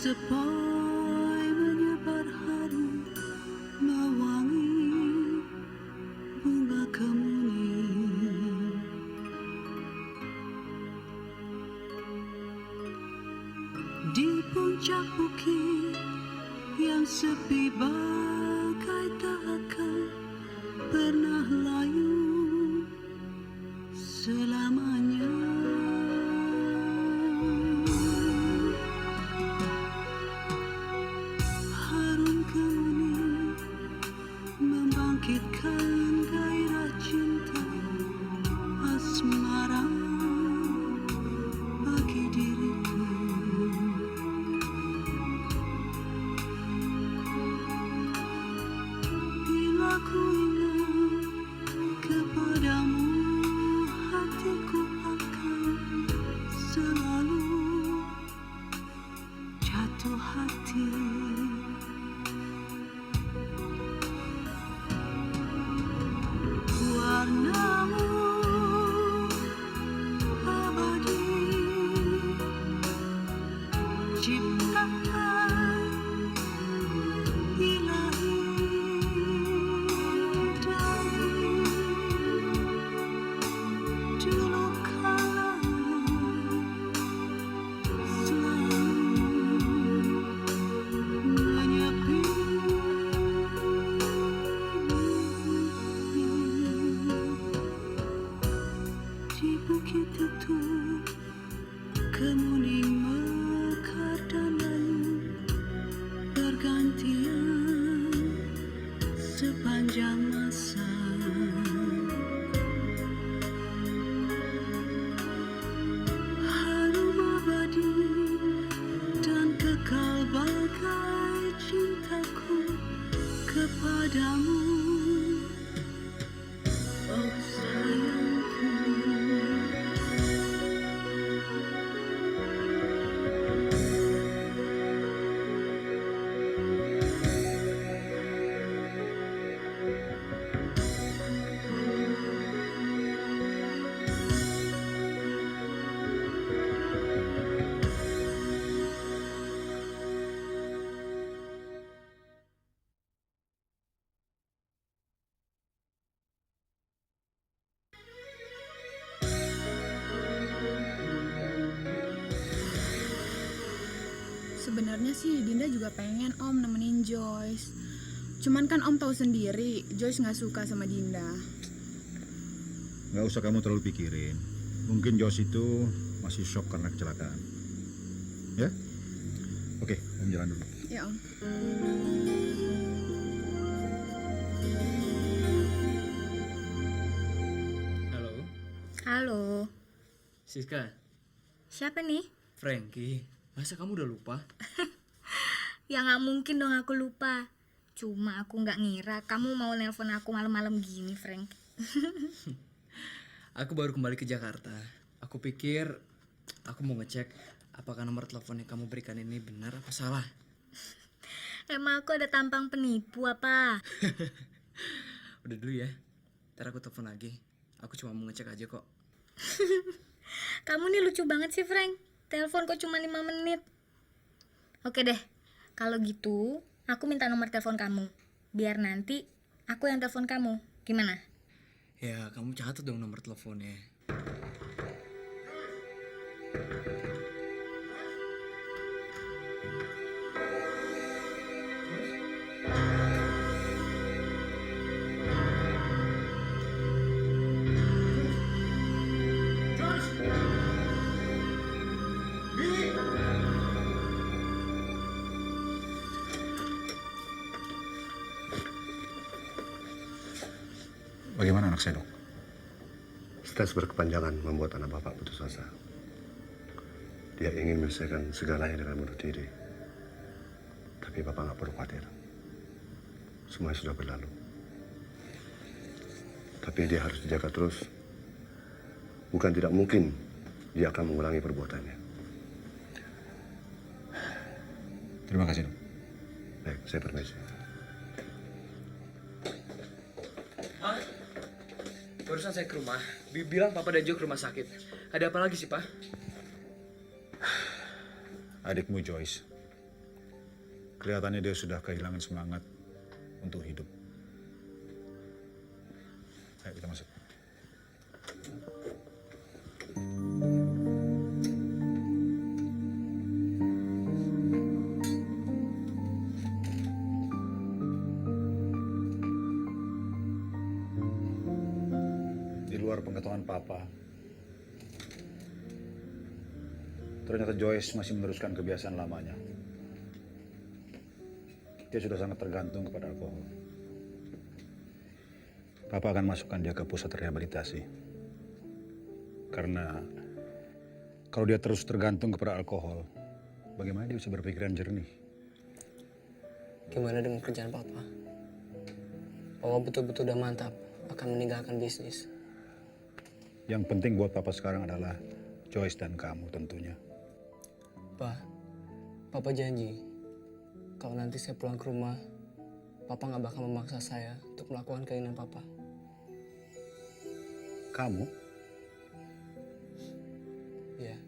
Sepoi menyebar harum mewangi bunga kemuning. Di puncak bukit yang sepi bagai tak akan pernah layu selamanya. Harum kemuning membangkitkan gairah cinta asmara bagi diriku. Bila ku ingat kepadamu, hatiku akan selalu jatuh hati. Warnamu abadi, ciptaan ilahi dari dulu kala, selalu menyepi. Di bukit itu kemuning mekar dan layu bergantian sepanjang masa. Harum abadi dan kekal bagai cintaku kepadamu, oh sayangku. Sebenarnya sih Dinda juga pengen Om nemenin Joyce. Cuman kan Om tahu sendiri Joyce nggak suka sama Dinda. Nggak usah kamu terlalu pikirin. Mungkin Joyce itu masih shock karena kecelakaan. Ya? Oke, Om jalan dulu. Ya Om. Halo, Halo, Siska, siapa nih? Frankie. Masa kamu udah lupa? Ya nggak mungkin dong aku lupa. Cuma aku nggak ngira kamu mau nelpon aku malam-malam gini, Frank. Aku baru kembali ke Jakarta. Aku pikir aku mau ngecek apakah nomor telepon yang kamu berikan ini benar apa salah. Emang aku ada tampang penipu apa? Udah dulu ya, ntar aku telepon lagi. Aku cuma mau ngecek aja kok. Kamu nih lucu banget sih, Frank. Telepon kok cuma 5 menit. Oke deh, kalau gitu aku minta nomor telepon kamu. Biar nanti aku yang telepon kamu. Gimana? Ya, kamu catat dong nomor teleponnya. Bagaimana anak saya, Dok? Stres berkepanjangan membuat anak bapak putus asa. Dia ingin menyelesaikan segalanya dengan bunuh diri. Tapi bapak nggak perlu khawatir. Semuanya sudah berlalu. Tapi dia harus dijaga terus. Bukan tidak mungkin dia akan mengulangi perbuatannya. Terima kasih, Dok. Baik, saya permisi. Barusan saya ke rumah, Bibi bilang Papa dan Jo ke rumah sakit. Ada apa lagi sih, Pak? Adikmu Joyce Kelihatannya dia sudah kehilangan semangat untuk hidup. Ayo kita masuk. Di luar pengetahuan Papa, ternyata Joyce masih meneruskan kebiasaan lamanya. Dia sudah sangat tergantung kepada alkohol. Papa akan masukkan dia ke pusat rehabilitasi. Karena kalau dia terus tergantung kepada alkohol, bagaimana dia bisa berpikiran jernih? Gimana dengan kerjaan papa? Papa betul-betul udah mantap akan meninggalkan bisnis. Yang penting buat Papa sekarang adalah Joyce dan kamu tentunya. Papa janji kalau nanti saya pulang ke rumah, Papa nggak bakal memaksa saya untuk melakukan keinginan Papa. Kamu? Iya.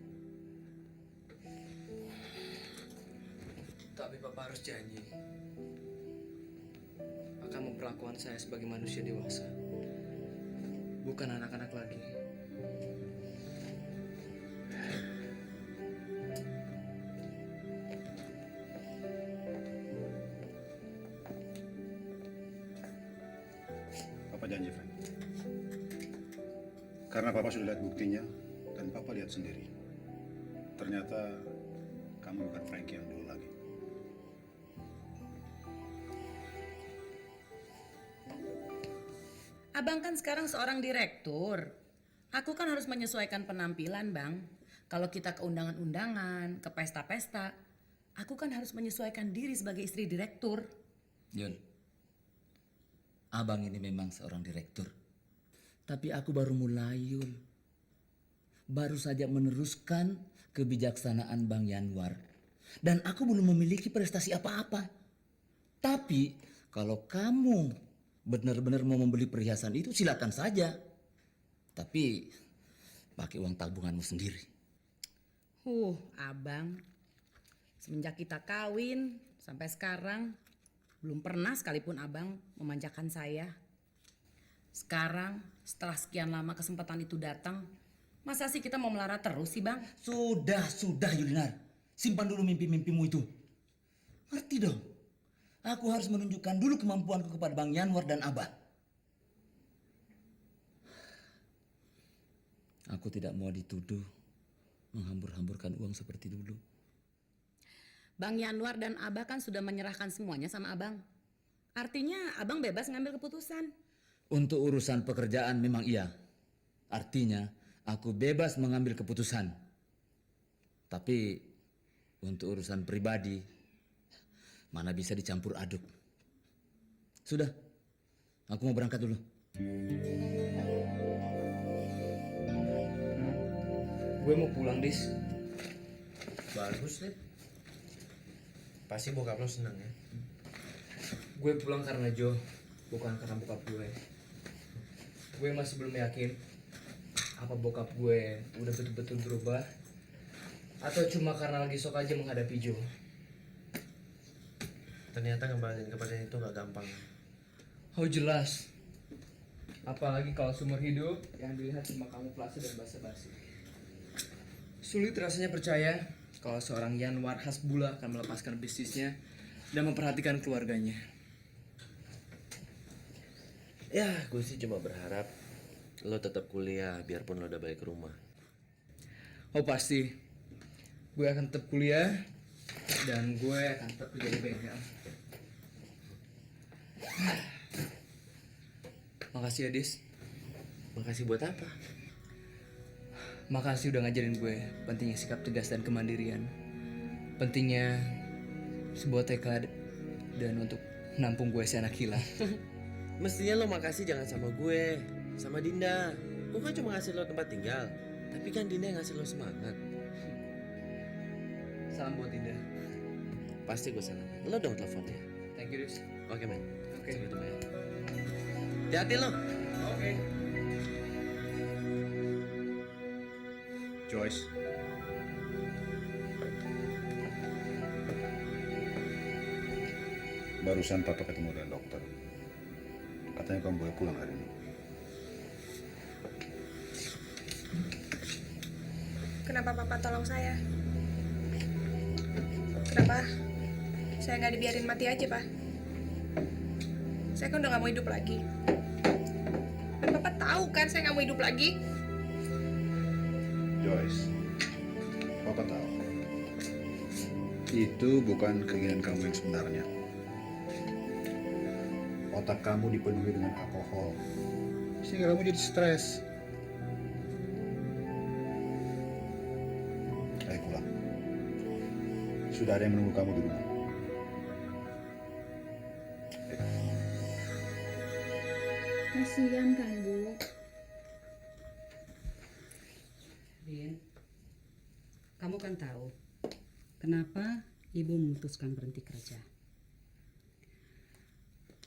Tapi Papa harus janji akan memperlakukan saya sebagai manusia dewasa, bukan anak-anak lagi. Papa janji, Frank. Karena Papa sudah lihat buktinya dan Papa lihat sendiri. Ternyata kamu bukan Frankie yang dulu lagi. Abang kan sekarang seorang direktur. Aku kan harus menyesuaikan penampilan, Bang. Kalau kita ke undangan-undangan, ke pesta-pesta, aku kan harus menyesuaikan diri sebagai istri direktur. Yun, abang ini memang seorang direktur. Tapi aku baru mulai, Yul. Baru saja meneruskan kebijaksanaan Bang Yanwar. Dan aku belum memiliki prestasi apa-apa. Tapi kalau kamu benar-benar mau membeli perhiasan itu, silakan saja. Tapi pakai uang tabunganmu sendiri. Abang. Semenjak kita kawin sampai sekarang belum pernah sekalipun abang memanjakan saya. Sekarang setelah sekian lama kesempatan itu datang, masa sih kita mau melarat terus sih, Bang? Sudah Yulinar. Simpan dulu mimpi-mimpimu itu. Ngerti dong. Aku harus menunjukkan dulu kemampuanku kepada Bang Yanwar dan Abah. Aku tidak mau dituduh menghambur-hamburkan uang seperti dulu. Bang Yanwar dan Abah kan sudah menyerahkan semuanya sama abang. Artinya abang bebas ngambil keputusan. Untuk urusan pekerjaan memang iya. Artinya aku bebas mengambil keputusan. Tapi untuk urusan pribadi, mana bisa dicampur aduk. Sudah, aku mau berangkat dulu. Gue mau pulang, Dis. Bagus deh. Pasti bokap lo seneng ya. Gue pulang karena Joe, bukan karena bokap gue. Gue masih belum yakin apa bokap gue udah betul-betul berubah atau cuma karena lagi sok aja menghadapi Joe. Ternyata ngebalikin kepercayaan itu gak gampang. Oh jelas. Apalagi kalau seumur hidup yang dilihat cuma kamuflase dan basa-basi. Sulit rasanya percaya kalau seorang Yanwar Hasbullah akan melepaskan bisnisnya dan memperhatikan keluarganya. Ya, gue sih cuma berharap lo tetap kuliah biarpun lo udah balik ke rumah. Oh pasti. Gue akan tetap kuliah dan gue akan tetap kerja di bengkel. Makasih ya, Dis. Makasih buat apa? Makasih udah ngajarin gue pentingnya sikap tegas dan kemandirian. Pentingnya sebuah tekad dan untuk nampung gue si anak hilang. Mestinya lo makasih jangan sama gue, sama Dinda. Gue kan cuma ngasih lo tempat tinggal. Tapi kan Dinda yang ngasih lo semangat. Salam buat Dinda. Pasti gue salam. Lo dong teleponnya. Thank you, Dis. Oke, men. Oke. Sampai jumpa ya. Hati-hati lo. Oke. Joyce. Barusan papa ketemu dengan dokter. Katanya kamu boleh pulang hari ini. Kenapa Papa tolong saya? Kenapa saya nggak dibiarin mati aja, Pak? Saya kan udah nggak mau hidup lagi. Dan Papa tahu kan saya nggak mau hidup lagi. Joyce, papa tahu. Itu bukan keinginan kamu yang sebenarnya. Otak kamu dipenuhi dengan alkohol, sehingga kamu jadi stres. Ayo pulang. Sudah ada yang menunggu kamu di rumah. Kasihan kan, Bu? Din, kamu kan tahu kenapa ibu memutuskan berhenti kerja.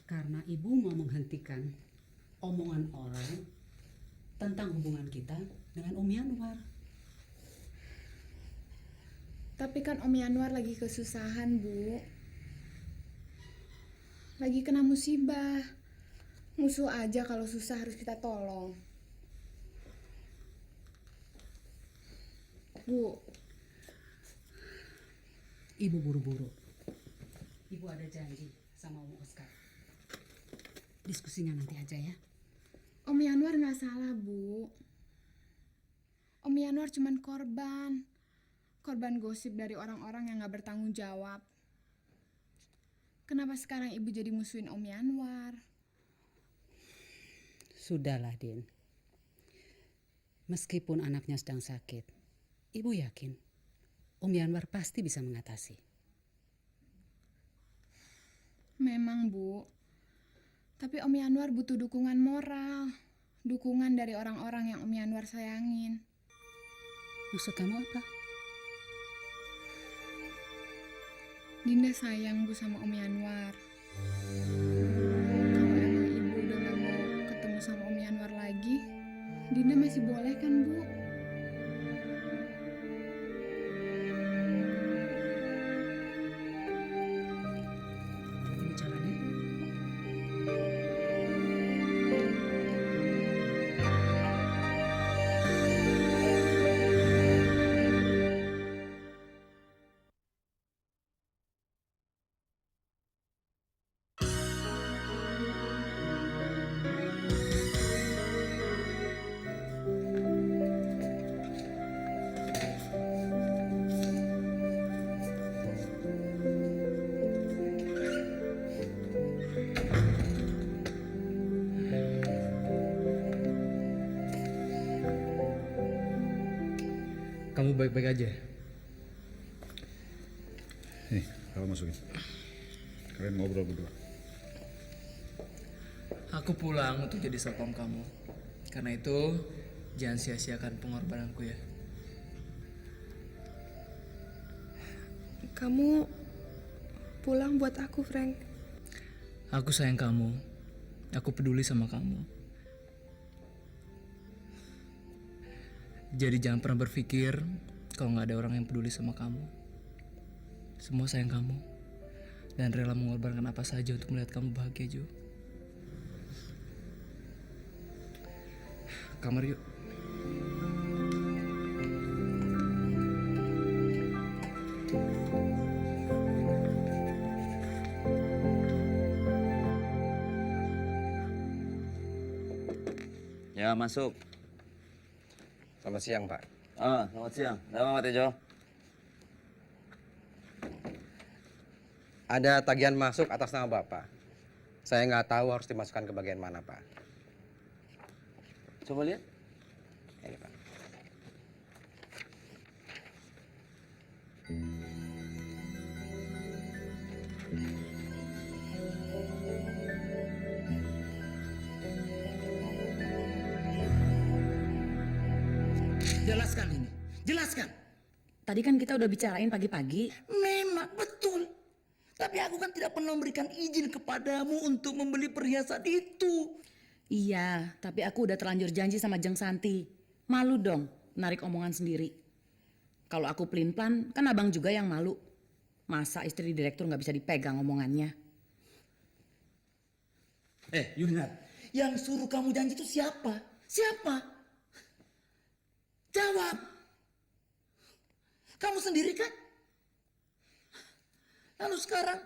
Karena ibu mau menghentikan omongan orang tentang hubungan kita dengan Om Yanwar. Tapi kan Om Yanwar lagi kesusahan, Bu. Lagi kena musibah. Musuh aja kalau susah harus kita tolong. Bu, Ibu buru-buru. Ibu ada janji sama Om Oscar. Diskusinya nanti aja ya. Om Yanwar nggak salah, Bu. Om Yanwar cuman korban. Korban gosip dari orang-orang yang nggak bertanggung jawab. Kenapa sekarang Ibu jadi musuhin Om Yanwar? Sudahlah, Din. Meskipun anaknya sedang sakit, Ibu yakin Om Yanwar pasti bisa mengatasi. Memang, Bu. Tapi Om Yanwar butuh dukungan moral. Dukungan dari orang-orang yang Om Yanwar sayangin. Maksud kamu apa? Dinda sayang, Bu, sama Om Yanwar. Kalau emang Ibu udah gak mau ketemu sama Om Yanwar lagi, Dinda masih boleh kan, Bu? Ibu jalan ya. Kamu baik-baik aja? Nih, kalau masukin. Kalian ngobrol berdua. Aku pulang untuk jadi satpam kamu. Karena itu, jangan sia-siakan pengorbananku ya. Kamu pulang buat aku, Frank. Aku sayang kamu. Aku peduli sama kamu. Jadi jangan pernah berpikir kalau nggak ada orang yang peduli sama kamu. Semua sayang kamu dan rela mengorbankan apa saja untuk melihat kamu bahagia, Jo. Kamar yuk. Ya, masuk. Selamat siang, Pak. Selamat siang. Ada apa, Tejo? Ada tagihan masuk atas nama Bapak. Saya nggak tahu harus dimasukkan ke bagian mana, Pak. Coba lihat. Ini, Pak. Jelaskan ini. Jelaskan. Tadi kan kita udah bicarain pagi-pagi. Memang betul. Tapi aku kan tidak pernah memberikan izin kepadamu untuk membeli perhiasan itu. Iya, tapi aku udah terlanjur janji sama Jeng Santi. Malu dong narik omongan sendiri. Kalau aku pelin-pelan, kan abang juga yang malu. Masa istri direktur nggak bisa dipegang omongannya? Yunat, yang suruh kamu janji itu siapa? Siapa? Jawab. Kamu sendiri kan? Lalu sekarang,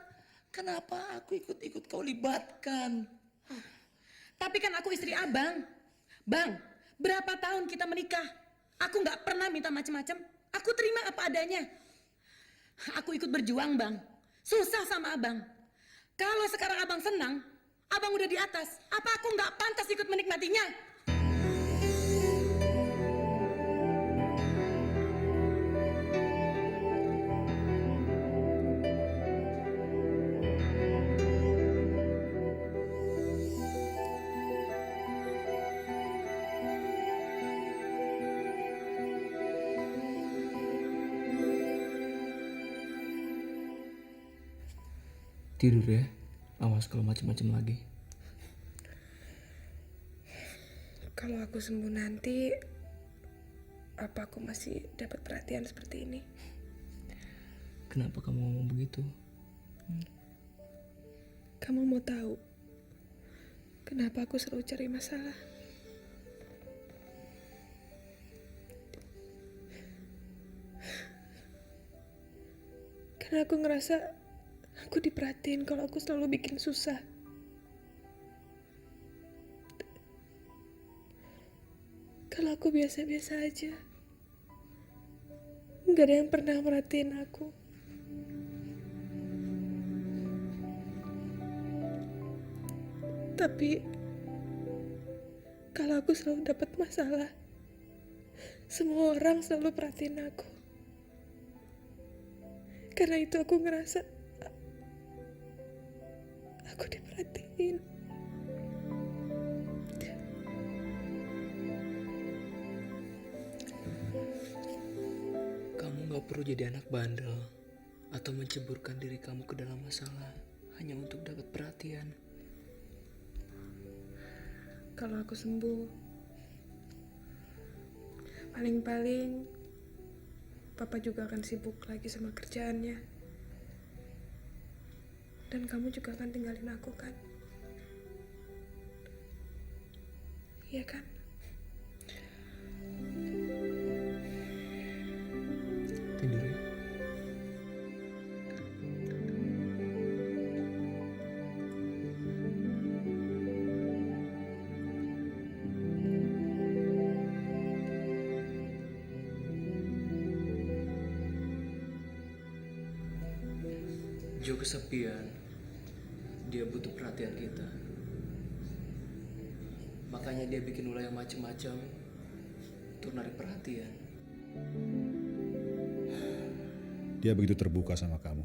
kenapa aku ikut-ikut kau libatkan? Tapi kan aku istri abang. Bang, berapa tahun kita menikah? Aku nggak pernah minta macam-macam. Aku terima apa adanya. Aku ikut berjuang, Bang. Susah sama abang. Kalau sekarang abang senang, abang udah di atas. Apa aku nggak pantas ikut menikmatinya? Tidur ya. Awas kalau macam-macam lagi. Kalau aku sembuh nanti, apa aku masih dapat perhatian seperti ini? Kenapa kamu ngomong begitu? Kamu mau tahu kenapa aku selalu cari masalah? Karena aku ngerasa aku diperhatiin kalau aku selalu bikin susah. Kalau aku biasa-biasa aja, nggak ada yang pernah merhatiin aku. Tapi kalau aku selalu dapat masalah, semua orang selalu perhatiin aku. Karena itu aku ngerasa aku diperhatiin. Kamu gak perlu jadi anak bandel atau menceburkan diri kamu ke dalam masalah hanya untuk dapat perhatian. Kalau aku sembuh, paling-paling Papa juga akan sibuk lagi sama kerjaannya. Dan kamu juga akan tinggalin aku kan? Iya kan? Tidur ya. Jo kesepian. Dia butuh perhatian kita. Makanya dia bikin ulah yang macem-macem untuk narik perhatian. Dia begitu terbuka sama kamu.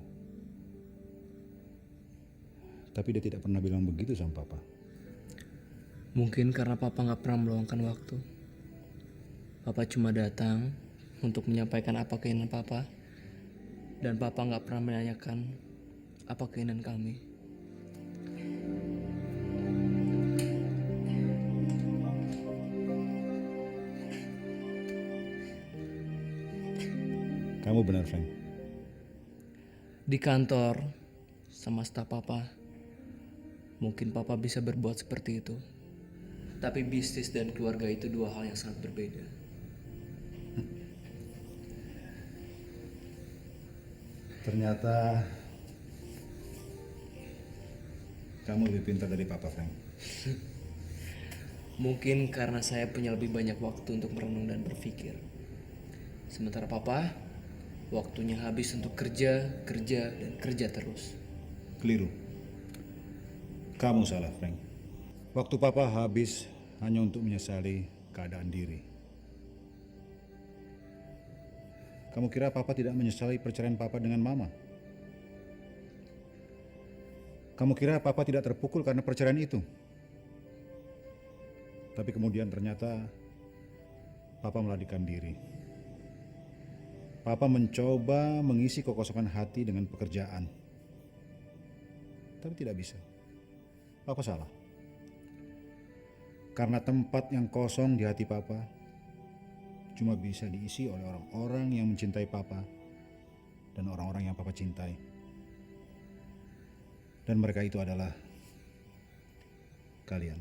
Tapi dia tidak pernah bilang begitu sama Papa. Mungkin karena Papa gak pernah meluangkan waktu. Papa cuma datang untuk menyampaikan apa keinginan Papa. Dan Papa gak pernah menanyakan apa keinginan kami. Kamu benar, Frank. Di kantor sama staf Papa, mungkin Papa bisa berbuat seperti itu. Tapi bisnis dan keluarga itu dua hal yang sangat berbeda. Ternyata kamu lebih pintar dari Papa, Frank. Mungkin karena saya punya lebih banyak waktu untuk merenung dan berpikir. Sementara Papa, waktunya habis untuk kerja, dan kerja terus. Keliru. Kamu salah, Frank. Waktu Papa habis hanya untuk menyesali keadaan diri. Kamu kira Papa tidak menyesali perceraian Papa dengan Mama? Kamu kira Papa tidak terpukul karena perceraian itu? Tapi kemudian ternyata Papa melarikan diri. Papa mencoba mengisi kekosongan hati dengan pekerjaan. Tapi tidak bisa. Papa salah. Karena tempat yang kosong di hati Papa cuma bisa diisi oleh orang-orang yang mencintai Papa dan orang-orang yang Papa cintai. Dan mereka itu adalah kalian,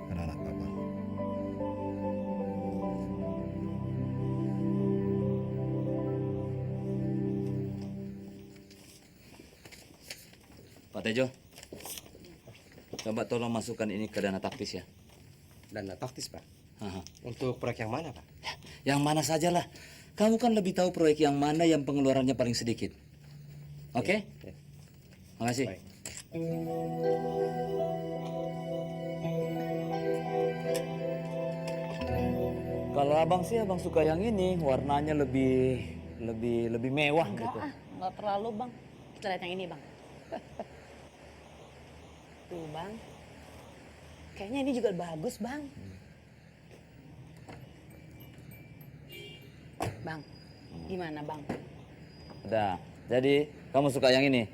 anak-anak papa. Pak Tejo, coba tolong masukkan ini ke dana taktis ya. Dana taktis, Pak. Aha. Untuk proyek yang mana, Pak? Yang mana sajalah. Kamu kan lebih tahu proyek yang mana yang pengeluarannya paling sedikit. Oke? Ya. Makasih. Baik. Kalau abang sih abang suka yang ini, warnanya lebih mewah gitu. Nggak terlalu bang. Kita lihat yang ini bang. Tuh bang. Kayaknya ini juga bagus bang. Bang, gimana bang? Udah. Jadi kamu suka yang ini?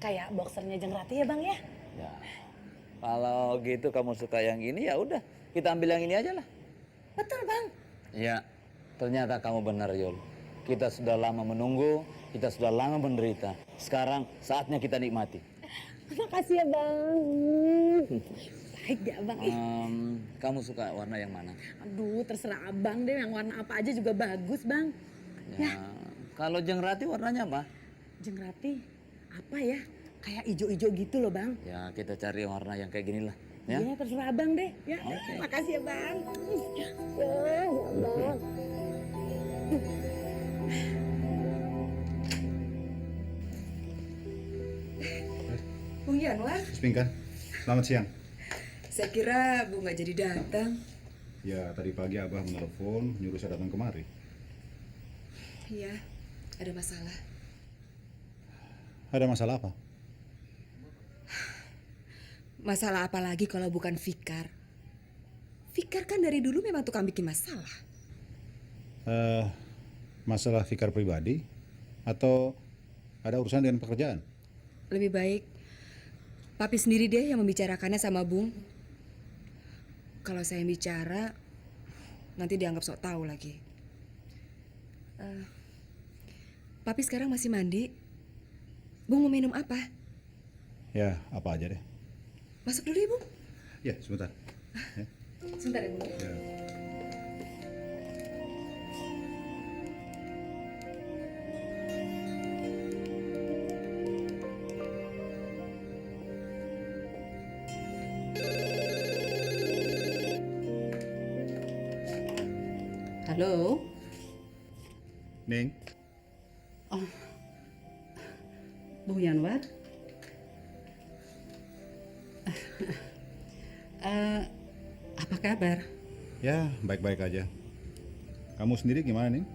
Kayak boxernya Jeng Rati ya bang ya? Ya. Kalau gitu kamu suka yang ini ya udah, kita ambil yang ini aja lah. Betul bang. Iya. Ternyata kamu benar Yul. Kita sudah lama menunggu, kita sudah lama menderita. Sekarang saatnya kita nikmati. Makasih ya bang. Baik ya bang. Kamu suka warna yang mana? Aduh terserah abang deh, yang warna apa aja juga bagus bang. Ya. Kalau Jeng Rati warnanya apa? Jeng Rati apa ya? Kayak ijo-ijo gitu loh bang. Ya kita cari warna yang kayak gini lah. Ya. Iya terserah abang deh. Ya. Oke. Makasih ya bang. Bung Yanwar, Spinkan, selamat siang. saya kira Bung nggak jadi datang. Ya, tadi pagi Abah menelpon, nyuruh saya datang kemari. Iya, ada masalah. Ada masalah apa? Masalah apa lagi kalau bukan Fikar? Fikar kan dari dulu memang tukang bikin masalah. Masalah fikar pribadi atau ada urusan dengan pekerjaan? Lebih baik Papi sendiri deh yang membicarakannya sama Bung. Kalau saya bicara, nanti dianggap sok tahu lagi. Papi sekarang masih mandi. Bung mau minum apa? Ya, apa aja deh. Masuk dulu ya, Bung. Ya, sebentar. Ya. Sebentar ya, Bung. Ya. Halo. Ning, Bung Yanwar. Apa kabar? ya baik-baik aja. Kamu sendiri gimana nih?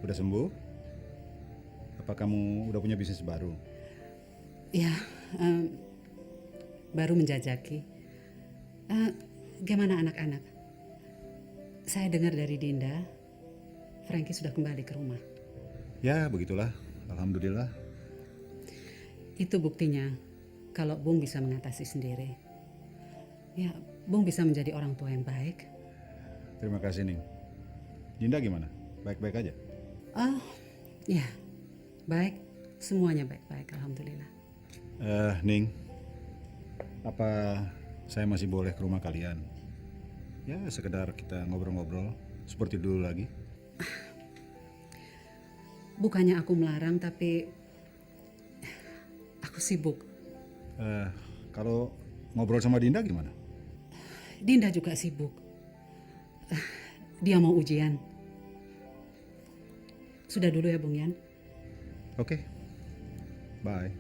Udah sembuh? Apa kamu udah punya bisnis baru? Ya, baru menjajaki. Gimana anak-anak? Saya dengar dari Dinda, Frankie sudah kembali ke rumah. Ya, begitulah. Alhamdulillah. Itu buktinya kalau Bung bisa mengatasi sendiri. Ya, Bung bisa menjadi orang tua yang baik. Terima kasih, Ning. Dinda gimana? Baik-baik aja? Ya, baik. Semuanya baik-baik, alhamdulillah. Ning, apa saya masih boleh ke rumah kalian? Ya, sekedar kita ngobrol-ngobrol seperti dulu lagi. Bukannya aku melarang, tapi aku sibuk. Kalau ngobrol sama Dinda gimana? Dinda juga sibuk. Dia mau ujian. Sudah dulu ya, Bung Yan. Oke. Bye.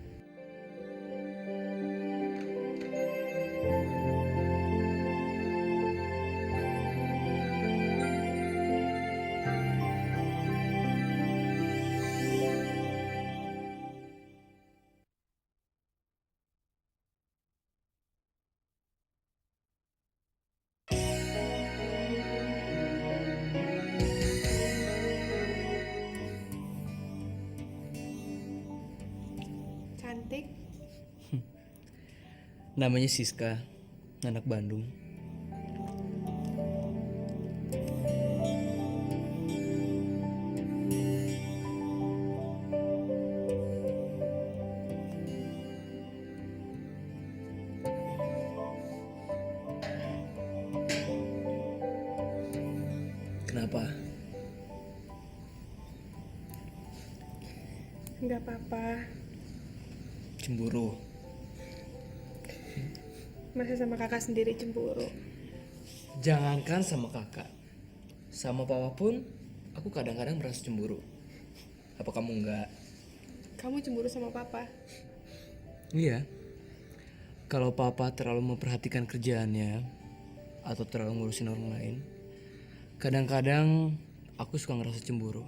Cantik. Namanya Siska, anak Bandung. Kenapa? Nggak apa-apa. Cemburu. Masa sama kakak sendiri cemburu? Jangankan sama kakak, sama papa pun aku kadang-kadang merasa cemburu. Apa kamu enggak? Kamu cemburu sama papa? Iya. Kalau papa terlalu memperhatikan kerjaannya atau terlalu ngurusin orang lain, kadang-kadang aku suka ngerasa cemburu.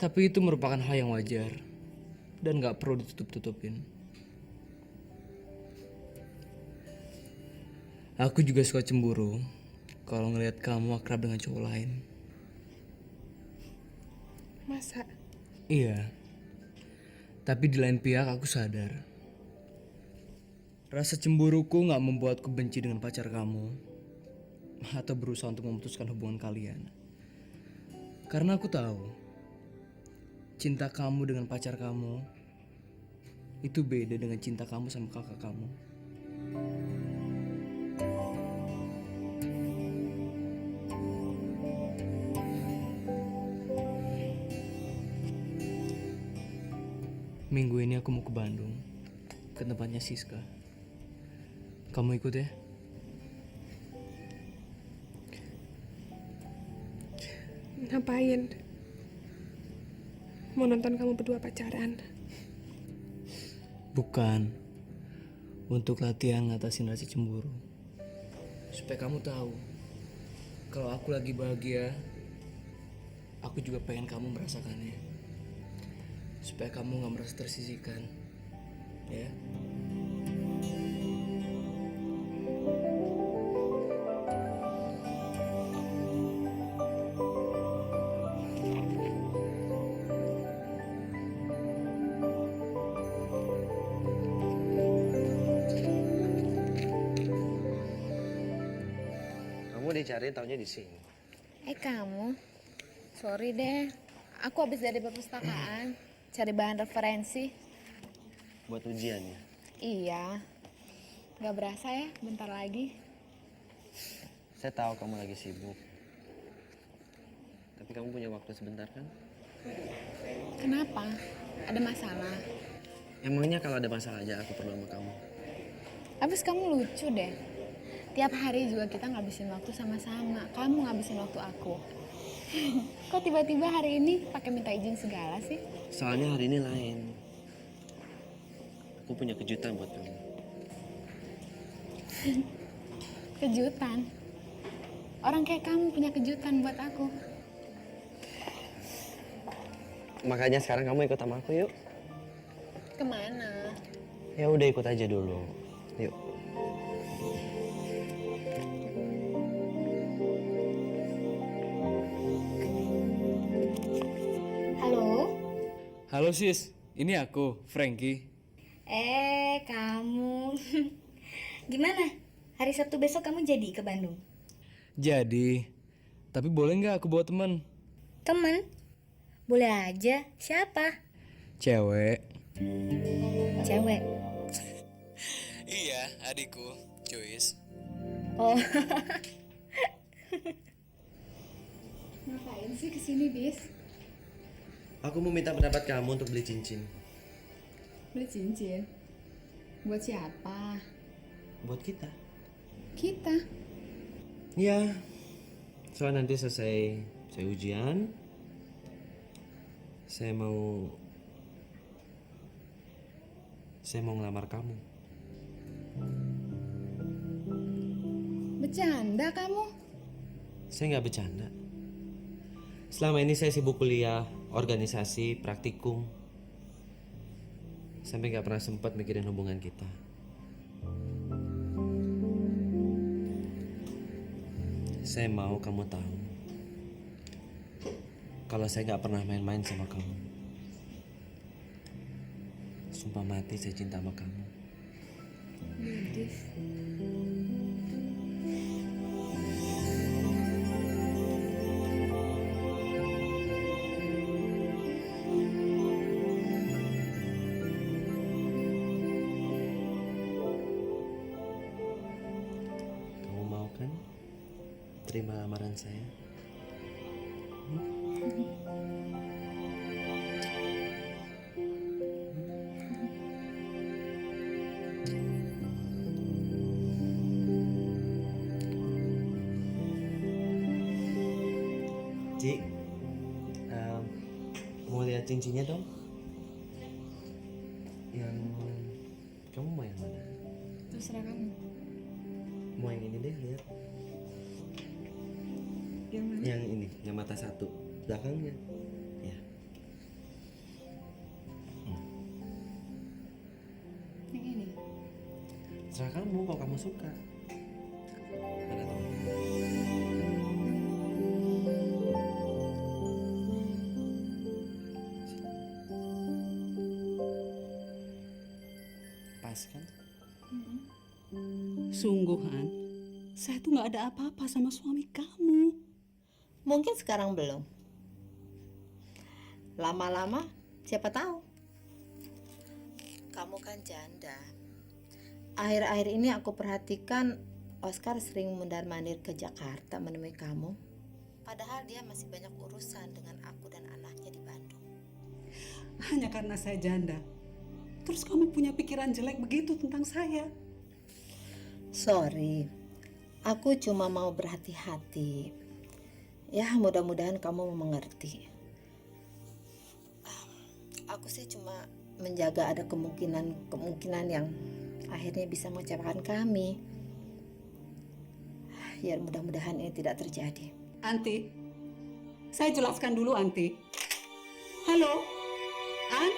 Tapi itu merupakan hal yang wajar dan gak perlu ditutup-tutupin. Aku juga suka cemburu kalau ngelihat kamu akrab dengan cowok lain. Masa? Iya. Tapi di lain pihak aku sadar. Rasa cemburuku gak membuatku benci dengan pacar kamu atau berusaha untuk memutuskan hubungan kalian. Karena aku tahu cinta kamu dengan pacar kamu itu beda dengan cinta kamu sama kakak kamu. Minggu ini aku mau ke Bandung, ke tempatnya Siska. Kamu ikut ya? Ngapain? Mau nonton kamu berdua pacaran? Bukan. Untuk latihan ngatasin rasa cemburu. Supaya kamu tahu, kalau aku lagi bahagia, aku juga pengen kamu merasakannya. Supaya kamu gak merasa tersisihkan. Ya. Kamu dicariin taunya di sini. Kamu? Sorry deh. Aku habis dari perpustakaan. Cari bahan referensi. Buat ujiannya. Iya. Gak berasa ya, bentar lagi. Saya tahu kamu lagi sibuk. Tapi kamu punya waktu sebentar kan? Kenapa? Ada masalah? Emangnya kalau ada masalah aja aku perlu sama kamu. Abis kamu lucu deh. Tiap hari juga kita ngabisin waktu sama-sama. Kamu ngabisin waktu aku. Kok tiba-tiba hari ini pakai minta izin segala sih? Soalnya hari ini lain. Aku punya kejutan buat kamu. Kejutan? Orang kayak kamu punya kejutan buat aku. Makanya sekarang kamu ikut sama aku yuk. Kemana? Ya udah ikut aja dulu. Yuk. Halo? Halo sis, ini aku, Frankie. Kamu. Gimana? Hari Sabtu besok kamu jadi ke Bandung? Jadi, tapi boleh nggak aku bawa teman? Temen? Boleh aja. Siapa? Cewek. Cewek? Iya, adikku, Joyce. Oh. Ngapain sih kesini, Bis? Aku mau minta pendapat kamu untuk beli cincin. Beli cincin? Buat siapa? Buat kita. Kita? Iya. Soalnya nanti selesai saya ujian, saya mau ngelamar kamu. Bercanda kamu? Saya nggak bercanda. Selama ini saya sibuk kuliah, organisasi, praktikum. Sampai nggak pernah sempat mikirin hubungan kita. Saya mau kamu tahu kalau saya nggak pernah main-main sama kamu. Sumpah mati saya cinta sama kamu. Gadis. Kamu mau kan terima lamaran saya? Cik, mau lihat cincinnya dong? Yang kamu mau yang mana? Terserah kamu. Mau yang ini deh, lihat. Yang mana? Yang ini, yang mata satu, belakangnya. Ya. Yang ini. Terserah kamu kalau kamu suka. Mana tuh? Pas kan? Sungguh, Han, saya tuh nggak ada apa-apa sama suami kamu. Mungkin sekarang belum. Lama-lama siapa tahu. Kamu kan janda. Akhir-akhir ini aku perhatikan Oscar sering mundar-mandir ke Jakarta menemui kamu. Padahal dia masih banyak urusan dengan aku dan anaknya di Bandung. Hanya karena saya janda. Terus kamu punya pikiran jelek begitu tentang saya. Sorry, aku cuma mau berhati-hati. Ya, mudah-mudahan kamu mengerti. Aku sih cuma menjaga ada kemungkinan yang akhirnya bisa mengecewakan kami. Ya, mudah-mudahan ini tidak terjadi. Anti, saya jelaskan dulu, Anti. Halo, An?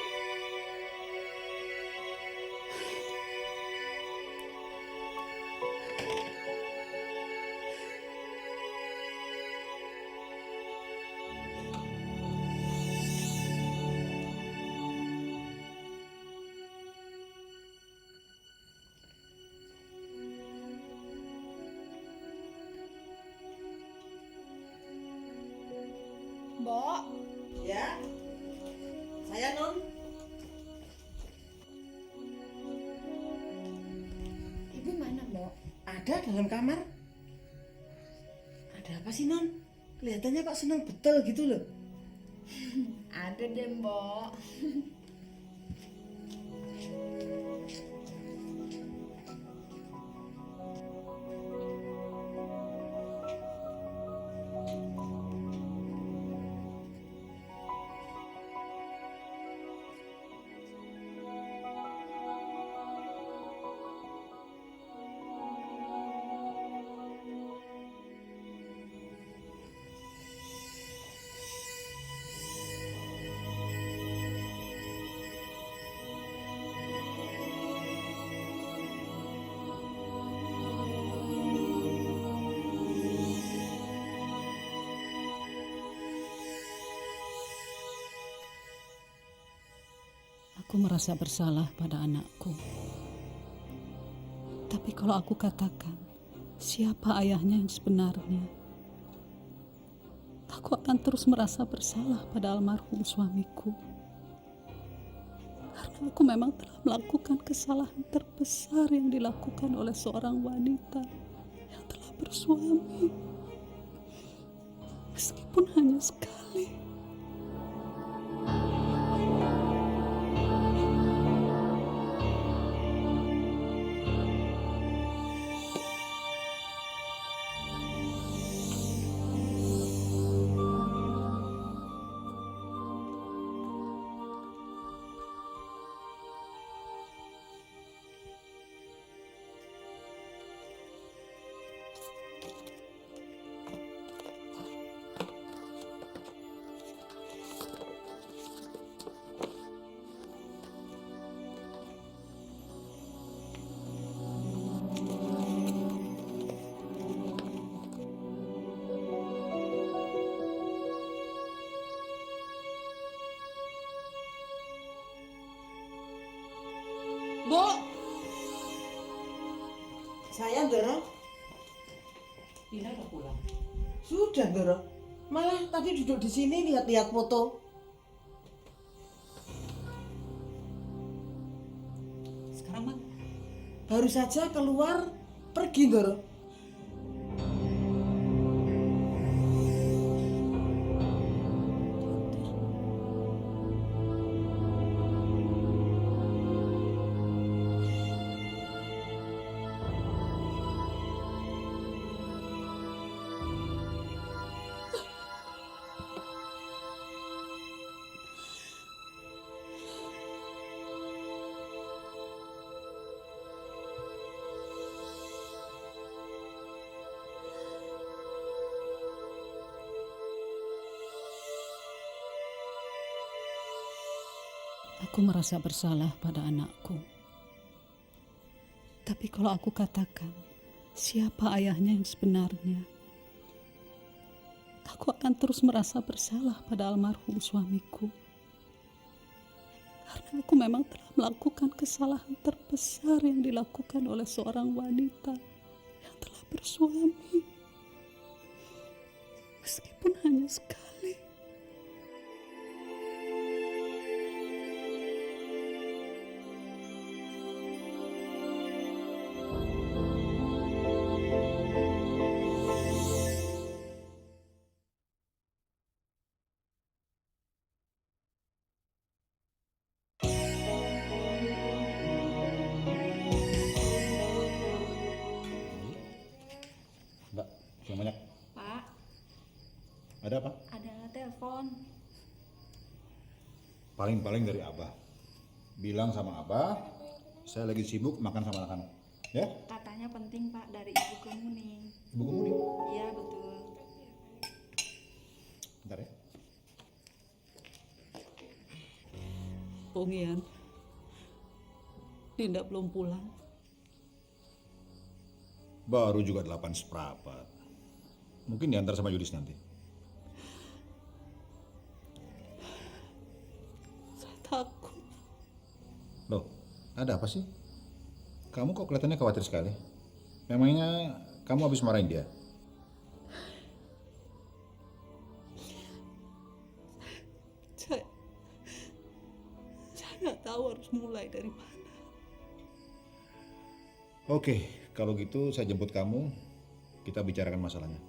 Mbok. Ya. Saya Non. Ibu mana, Mbok? Ada dalam kamar. Ada apa sih, Non? Kelihatannya kok senang betul gitu loh. Ada deh, Mbok. Aku merasa bersalah pada anakku. Tapi kalau aku katakan siapa ayahnya yang sebenarnya, aku akan terus merasa bersalah pada almarhum suamiku. Karena aku memang telah melakukan kesalahan terbesar yang dilakukan oleh seorang wanita yang telah bersuami. Meskipun hanya sekali. Bu, saya Doro. Dina udah pulang. Sudah Doro. Malah tadi duduk di sini lihat-lihat foto. Sekarang mana? Baru saja keluar pergi Doro. Aku merasa bersalah pada anakku. Tapi kalau aku katakan siapa ayahnya yang sebenarnya, aku akan terus merasa bersalah pada almarhum suamiku. Karena aku memang telah melakukan kesalahan terbesar yang dilakukan oleh seorang wanita yang telah bersuami. Meskipun hanya sekali. Mbak, yang banyak. Pak, Ada apa? ada telepon. Paling-paling dari Abah. Bilang sama Abah, saya lagi sibuk makan sama anak-anak. Ya? Katanya penting Pak dari Ibu Kemuning. Ibu Kemuning? Iya betul. Bentar ya. Bung Ian, Dinda belum pulang. Baru juga 8:15. Mungkin diantar sama Yudis nanti. Saya takut. Loh, ada apa sih? Kamu kok kelihatannya khawatir sekali? Memangnya kamu habis marahin dia? Saya nggak tahu harus mulai dari mana. Oke, kalau gitu saya jemput kamu. Kita bicarakan masalahnya.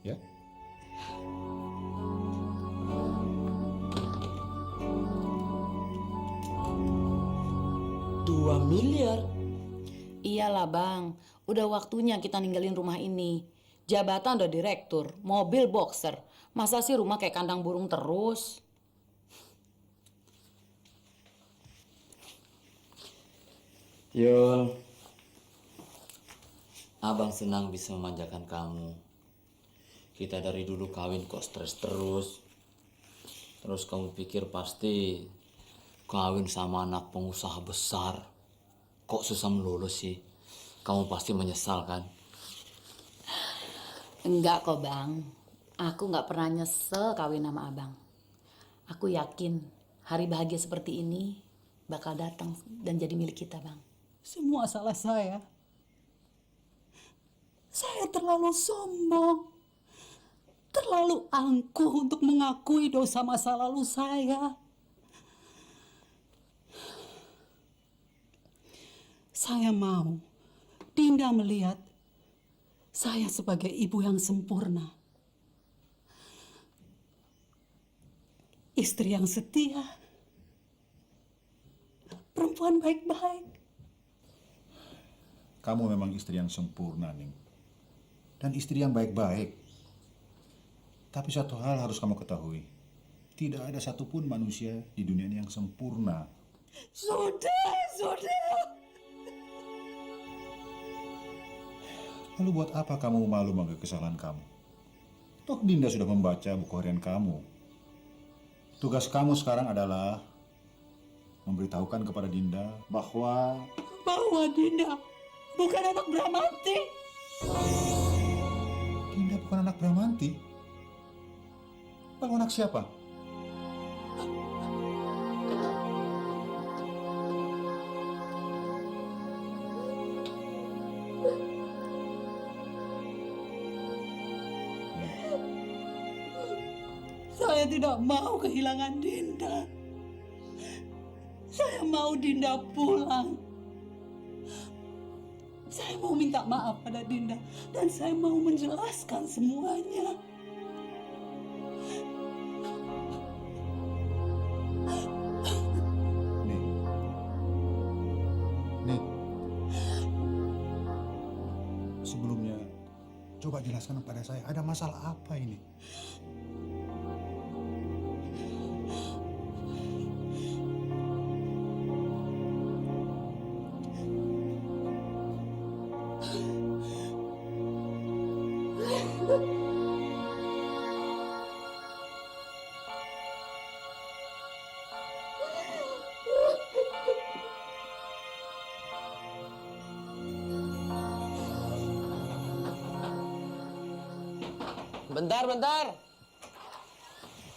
Ya? $2 miliar? Iyalah bang, udah waktunya kita ninggalin rumah ini. Jabatan udah direktur, mobil boxer. Masa sih rumah kayak kandang burung terus? Yul, abang senang bisa memanjakan kamu. Kita dari dulu kawin kok stres terus. Terus kamu pikir pasti kawin sama anak pengusaha besar. Kok susah melulu sih? Kamu pasti menyesal kan? Enggak kok bang, aku nggak pernah nyesel kawin sama abang. Aku yakin hari bahagia seperti ini bakal datang dan jadi milik kita bang. Semua salah saya. Saya terlalu sombong. Terlalu angkuh untuk mengakui dosa masa lalu saya. Saya mau Dinda melihat saya sebagai ibu yang sempurna. Istri yang setia. Perempuan baik-baik. Kamu memang istri yang sempurna, Ning. Dan istri yang baik-baik. Tapi satu hal harus kamu ketahui. Tidak ada satupun manusia di dunia ini yang sempurna. Sudah. Lalu buat apa kamu malu mengakui kesalahan kamu? Toh Dinda sudah membaca buku harian kamu. Tugas kamu sekarang adalah memberitahukan kepada Dinda bahwa Dinda bukan anak Bramanti. Dinda bukan anak Bramanti. Lalu anak siapa? Saya tidak mau kehilangan Dinda. Saya mau Dinda pulang. Saya mau minta maaf pada Dinda dan saya mau menjelaskan semuanya. Nih. Sebelumnya coba jelaskan kepada saya ada masalah apa ini? Bentar, bentar.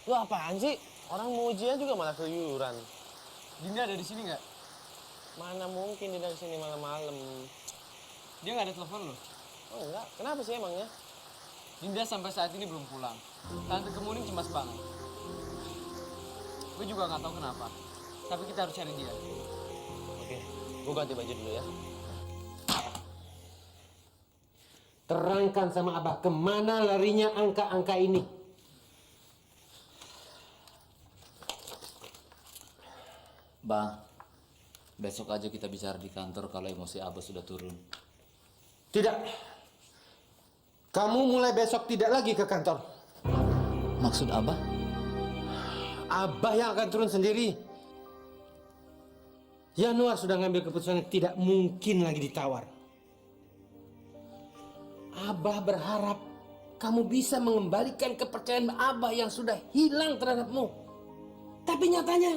Lu apaan sih? Orang mau ujian juga malah keluyuran. Dinda ada di sini nggak? Mana mungkin dia dari sini malam-malam. Dia nggak ada telepon loh. Oh enggak, kenapa sih emangnya? Dinda sampai saat ini belum pulang. Tante Kemuning cemas banget. Gue juga nggak tahu kenapa. Tapi kita harus cari dia. Oke, gue ganti baju dulu ya. Terangkan sama Abah, kemana larinya angka-angka ini? Bang, besok aja kita bicara di kantor kalau emosi Abah sudah turun. Tidak. Kamu mulai besok tidak lagi ke kantor. Maksud Abah? Abah yang akan turun sendiri. Januar sudah ngambil keputusan yang tidak mungkin lagi ditawar. Abah berharap kamu bisa mengembalikan kepercayaan Abah yang sudah hilang terhadapmu. Tapi nyatanya,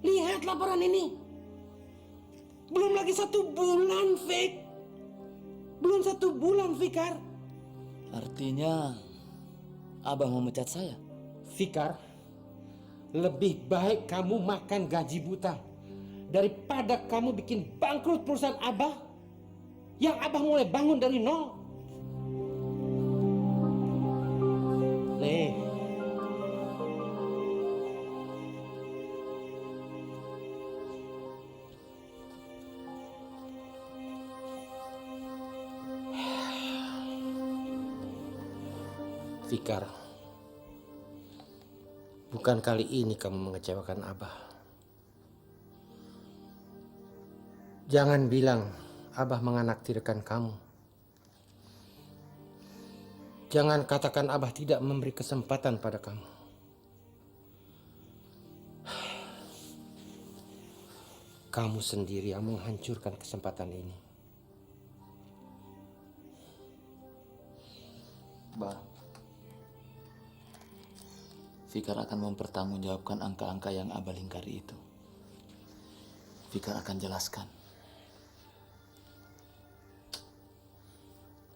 lihat laporan ini. Belum lagi 1 bulan, Fik. Belum 1 bulan, Fikar. Artinya Abah mau mecat saya? Fikar, lebih baik kamu makan gaji buta daripada kamu bikin bangkrut perusahaan Abah yang Abah mulai bangun dari nol. Nih. Fikar, bukan kali ini kamu mengecewakan Abah. Jangan bilang Abah menganaktirikan kamu. Jangan katakan Abah tidak memberi kesempatan pada kamu. Kamu sendiri yang menghancurkan kesempatan ini. Bah, Fikar akan mempertanggungjawabkan angka-angka yang Abah lingkari itu. Fikar akan jelaskan.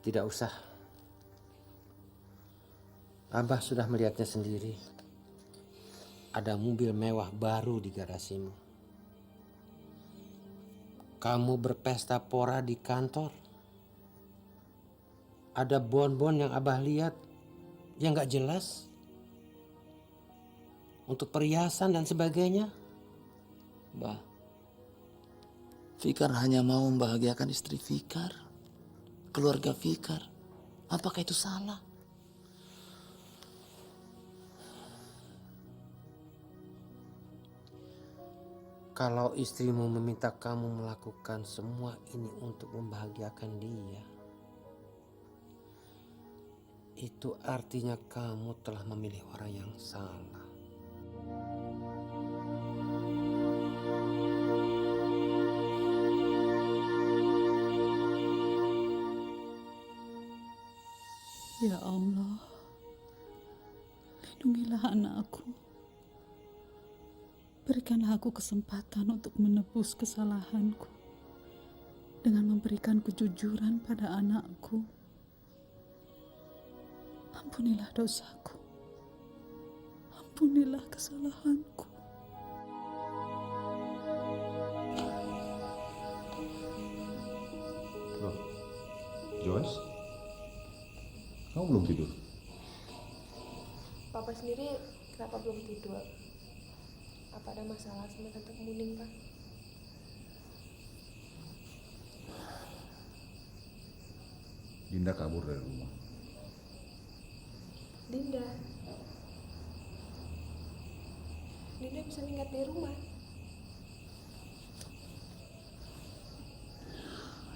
Tidak usah. Abah sudah melihatnya sendiri. Ada mobil mewah baru di garasimu. Kamu berpesta pora di kantor. Ada bon-bon yang Abah lihat yang gak jelas. Untuk perhiasan dan sebagainya. Bah, Fikar hanya mau membahagiakan istri Fikar, keluarga Fikar. Apakah itu salah? Kalau istrimu meminta kamu melakukan semua ini untuk membahagiakan dia, itu artinya kamu telah memilih orang yang salah. Ya Allah, lindungilah anakku. Berikanlah aku kesempatan untuk menebus kesalahanku dengan memberikan kejujuran pada anakku. Ampunilah dosaku. Ampunilah kesalahanku. Loh, Joyce? Kamu belum tidur? Papa sendiri kenapa belum tidur? Apa ada masalah sama Tante Kemuning, Pak? Dinda kabur dari rumah. Dinda. Dinda bisa minggat di rumah.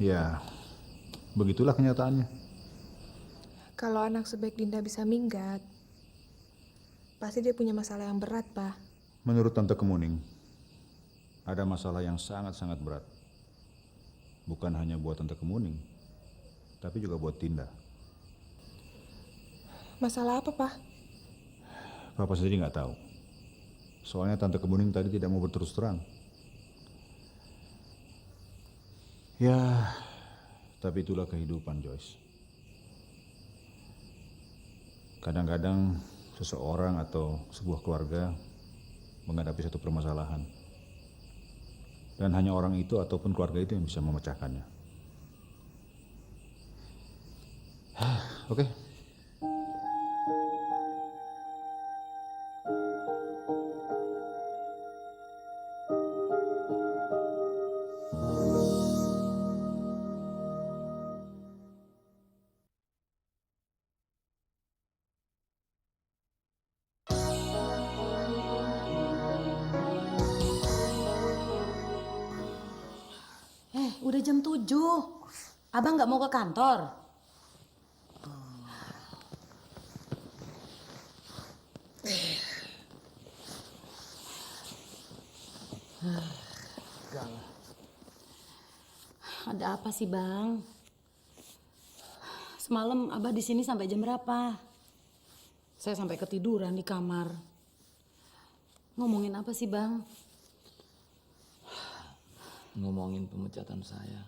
Ya, begitulah kenyataannya. Kalau anak sebaik Dinda bisa minggat, pasti dia punya masalah yang berat, Pak. Menurut Tante Kemuning, ada masalah yang sangat-sangat berat. Bukan hanya buat Tante Kemuning, tapi juga buat Dinda. Masalah apa, Pak? Papa sendiri nggak tahu. Soalnya Tante Kemuning tadi tidak mau berterus terang. Ya, tapi itulah kehidupan, Joyce. Kadang-kadang seseorang atau sebuah keluarga menghadapi satu permasalahan. Dan hanya orang itu ataupun keluarga itu yang bisa memecahkannya. Oke. Udah jam 7. Abang nggak mau ke kantor? Ada apa sih, Bang? Semalam Abah di sini sampai jam berapa? Saya sampai ketiduran di kamar. Ngomongin apa sih, Bang? Ngomongin pemecatan saya.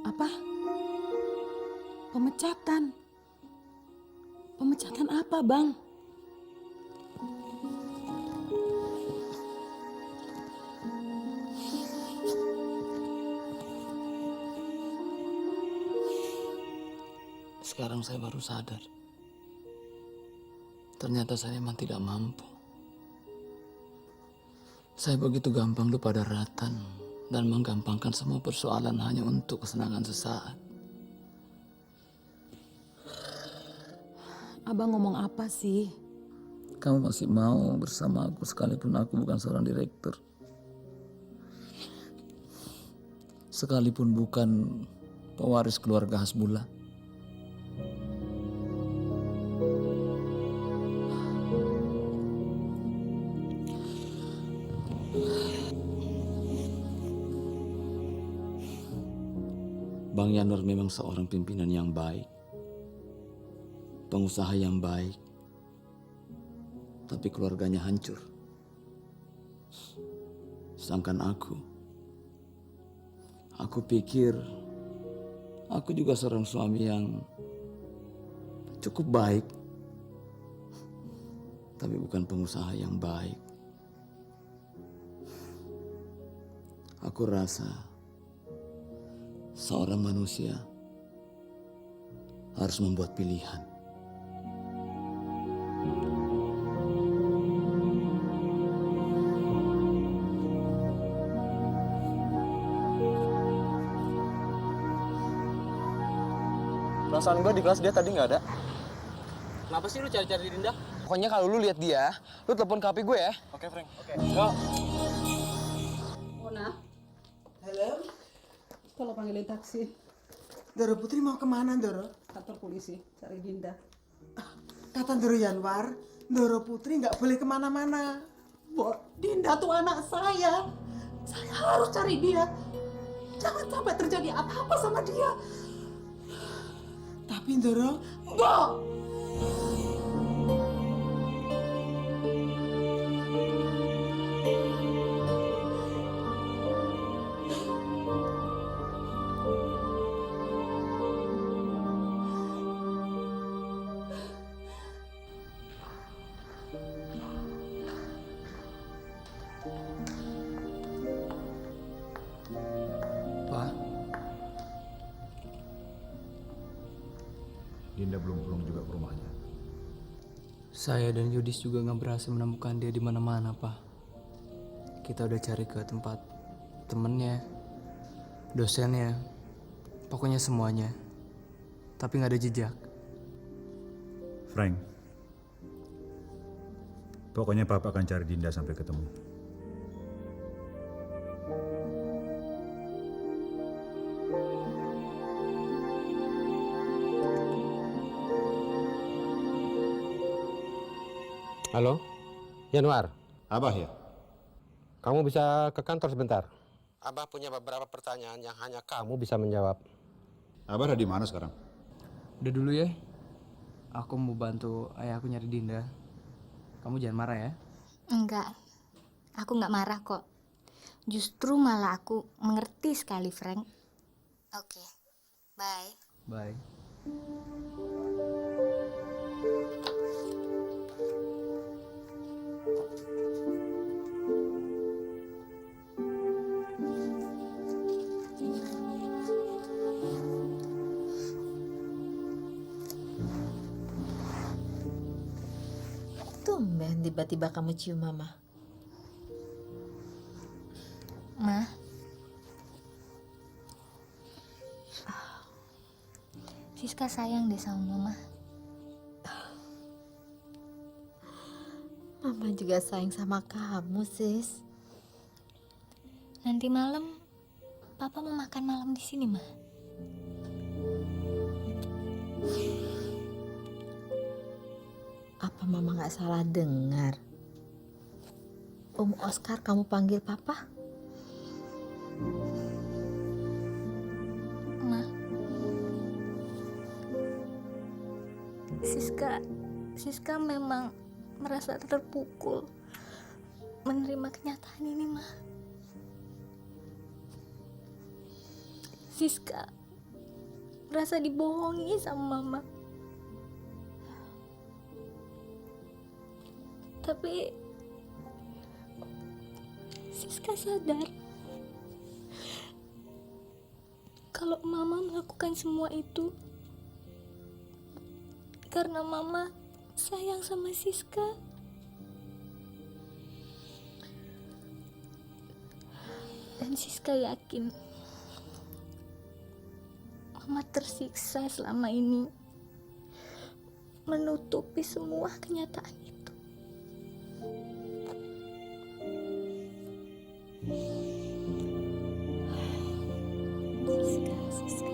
Apa? Pemecatan? Pemecatan apa, Bang? Sekarang saya baru sadar. Ternyata saya memang tidak mampu. Saya begitu gampang lupa daratan dan menggampangkan semua persoalan hanya untuk kesenangan sesaat. Abang ngomong apa sih? Kamu masih mau bersama aku sekalipun aku bukan seorang direktur. Sekalipun bukan pewaris keluarga Hasbullah. Bang Yanur memang seorang pimpinan yang baik, pengusaha yang baik, tapi keluarganya hancur. Sedangkan aku pikir aku juga seorang suami yang cukup baik, tapi bukan pengusaha yang baik. Aku rasa seorang manusia harus membuat pilihan. Perasaan gue di kelas dia tadi nggak ada. Kenapa sih lu cari-cari Dinda? Pokoknya kalau lu lihat dia, lu telepon ke HP gue ya. Oke, Frank. Oke. Go. Mona. Halo. Tolong panggilin taksi. Doro Putri mau kemana, Doro? Kantor polisi, cari Dinda. Kata Doro Yanwar, Doro Putri nggak boleh kemana-mana. Dinda tuh anak saya. Saya harus cari dia. Jangan sampai terjadi apa-apa sama dia. Tapi Doro, enggak. Pak, Dinda belum pulang juga ke rumahnya. Saya dan Yudis juga nggak berhasil menemukan dia di mana-mana, Pak. Kita udah cari ke tempat temennya, dosennya, pokoknya semuanya. Tapi nggak ada jejak. Frank, pokoknya Papa akan cari Dinda sampai ketemu. Halo, Yanwar. Abah ya? Kamu bisa ke kantor sebentar. Abah punya beberapa pertanyaan yang hanya kamu bisa menjawab. Abah ada di mana sekarang? Udah dulu ya. Aku mau bantu ayahku nyari Dinda. Kamu jangan marah ya. Enggak, aku nggak marah kok. Justru malah aku mengerti sekali, Frank. Oke, bye. Bye. Tumben tiba-tiba kamu cium mama. Ma, Siska sayang deh sama mama. Mama juga sayang sama kamu, sis. Nanti malam Papa mau makan malam di sini, Ma. Apa mama gak salah dengar? Oscar kamu panggil papa? Ma, Siska memang merasa terpukul menerima kenyataan ini, Ma. Siska merasa dibohongi sama Mama. Tapi Siska sadar kalau Mama melakukan semua itu karena Mama sayang sama Siska. Dan Siska yakin Mama tersiksa selama ini menutupi semua kenyataan itu. Siska.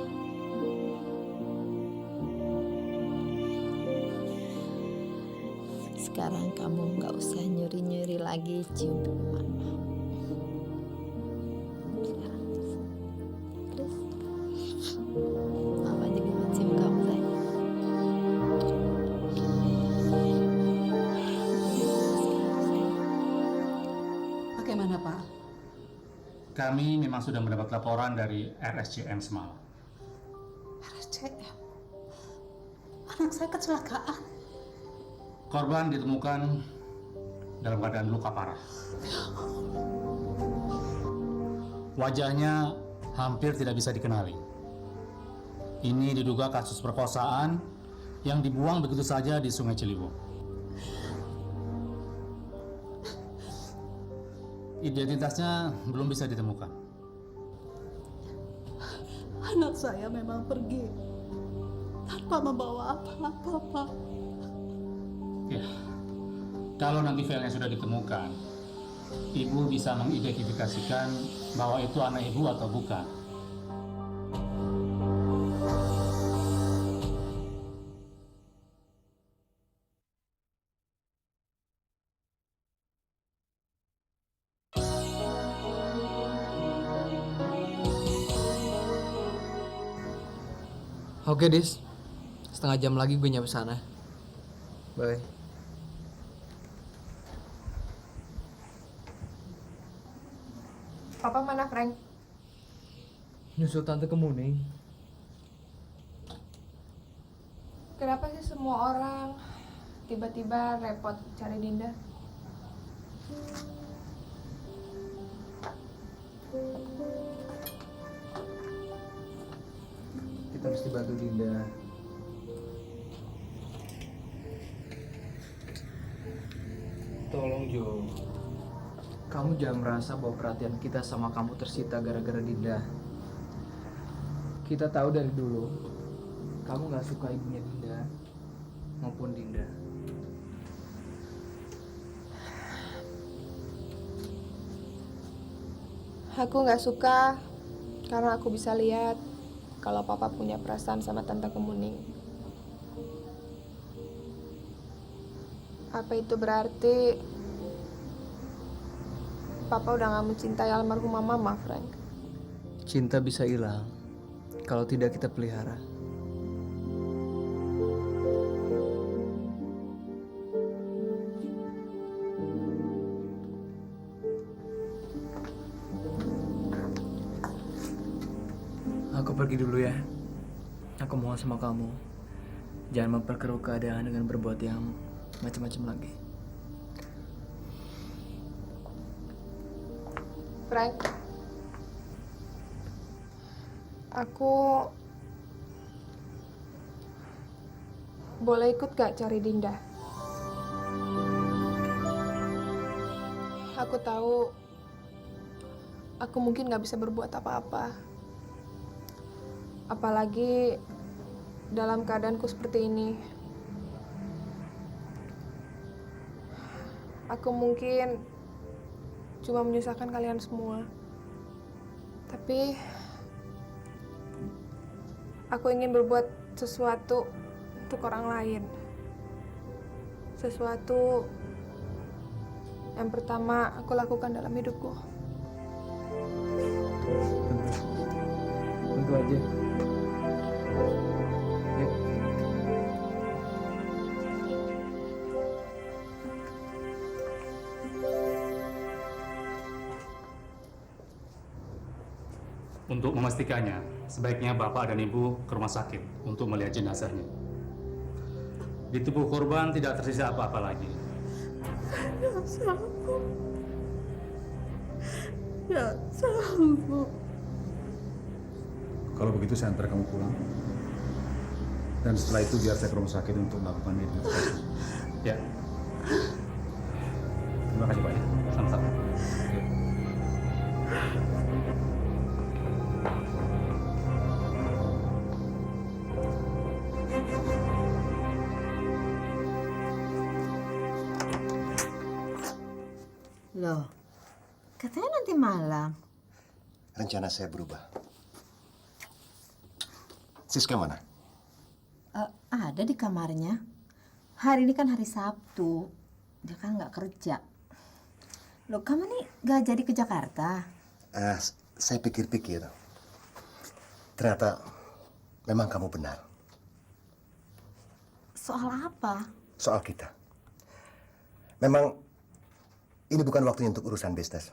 Sekarang kamu gak usah nyuri-nyuri lagi cium mama. Sekarang terus mama juga mau cium kamu, sayang. Bagaimana, Pak? Kami memang sudah mendapat laporan dari RSCM semalam. RSCM? Anak saya kecelakaan. Korban ditemukan dalam keadaan luka parah. Wajahnya hampir tidak bisa dikenali. Ini diduga kasus perkosaan yang dibuang begitu saja di Sungai Ciliwung. Identitasnya belum bisa ditemukan. Anak saya memang pergi tanpa membawa apa-apa, Pak. Ya, kalau nanti filenya sudah ditemukan, ibu bisa mengidentifikasikan bahwa itu anak ibu atau bukan. Oke, Dis. Setengah jam lagi gue nyampe sana. Bye. Papa mana, Frank? Nyusul tante ke Muning. Kenapa sih semua orang tiba-tiba repot cari Dinda? Kita mesti bantu Dinda. Tolong Jo, kamu jangan merasa bahwa perhatian kita sama kamu tersita gara-gara Dinda. Kita tahu dari dulu, kamu gak suka ibunya Dinda maupun Dinda. Aku nggak suka karena aku bisa lihat kalau papa punya perasaan sama tante Kemuning. Apa itu berarti papa udah gak mencintai almarhumah mama, Frank? Cinta bisa hilang kalau tidak kita pelihara. Aku pergi dulu ya. Aku mohon sama kamu, jangan memperkeruh keadaan dengan berbuat yang macam-macam lagi. Frank, aku boleh ikut gak cari Dinda? Aku tahu aku mungkin gak bisa berbuat apa-apa. Apalagi dalam keadaanku seperti ini. Aku mungkin cuma menyusahkan kalian semua. Tapi aku ingin berbuat sesuatu untuk orang lain. Sesuatu yang pertama aku lakukan dalam hidupku. Tentu aja. Yuk. Untuk memastikannya, sebaiknya Bapak dan Ibu ke rumah sakit untuk melihat jenazahnya. Di tubuh korban tidak tersisa apa-apa lagi. Gak sanggup. Gak sanggup. Kalau begitu saya antar kamu pulang. Dan setelah itu biar saya ke rumah sakit untuk melakukan identifikasi. Ya. Terima kasih Pak ya. Sama-sama. Loh, katanya nanti malam. Rencana saya berubah. Siska mana? Ada di kamarnya. Hari ini kan hari Sabtu. Dia kan nggak kerja. Loh, kamu nih gak jadi ke Jakarta? Saya pikir-pikir. Ternyata memang kamu benar. Soal apa? Soal kita. Memang ini bukan waktunya untuk urusan bisnis.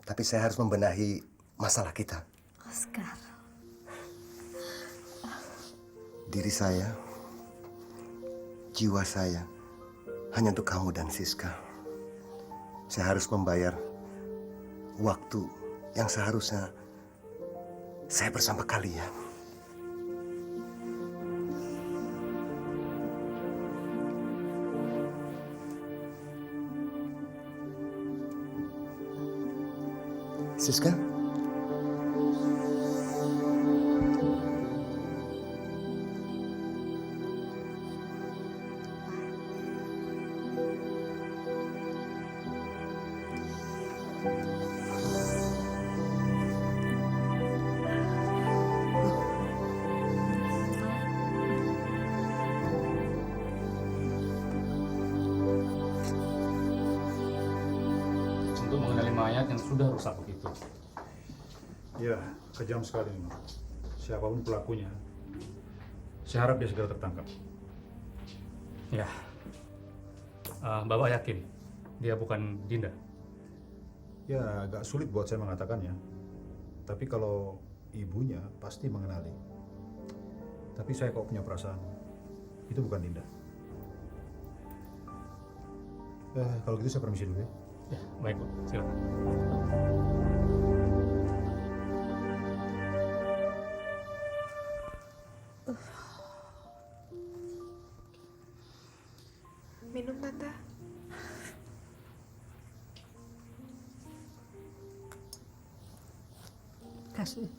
Tapi saya harus membenahi masalah kita. Oscar. Diri saya, jiwa saya, hanya untuk kamu dan Siska. Saya harus membayar waktu yang seharusnya saya bersama kalian. Siska? Untuk mengenali mayat yang sudah rusak begitu. Ya, kejam sekali memang. Siapapun pelakunya, saya harap dia segera tertangkap. Ya. Bapak yakin dia bukan Dinda? Ya, agak sulit buat saya mengatakannya. Tapi kalau ibunya pasti mengenali. Tapi saya kok punya perasaan, itu bukan Dinda. Kalau gitu saya permisi dulu ya. Ya, baik Bu. Silakan. Minum, Tante. Kasih.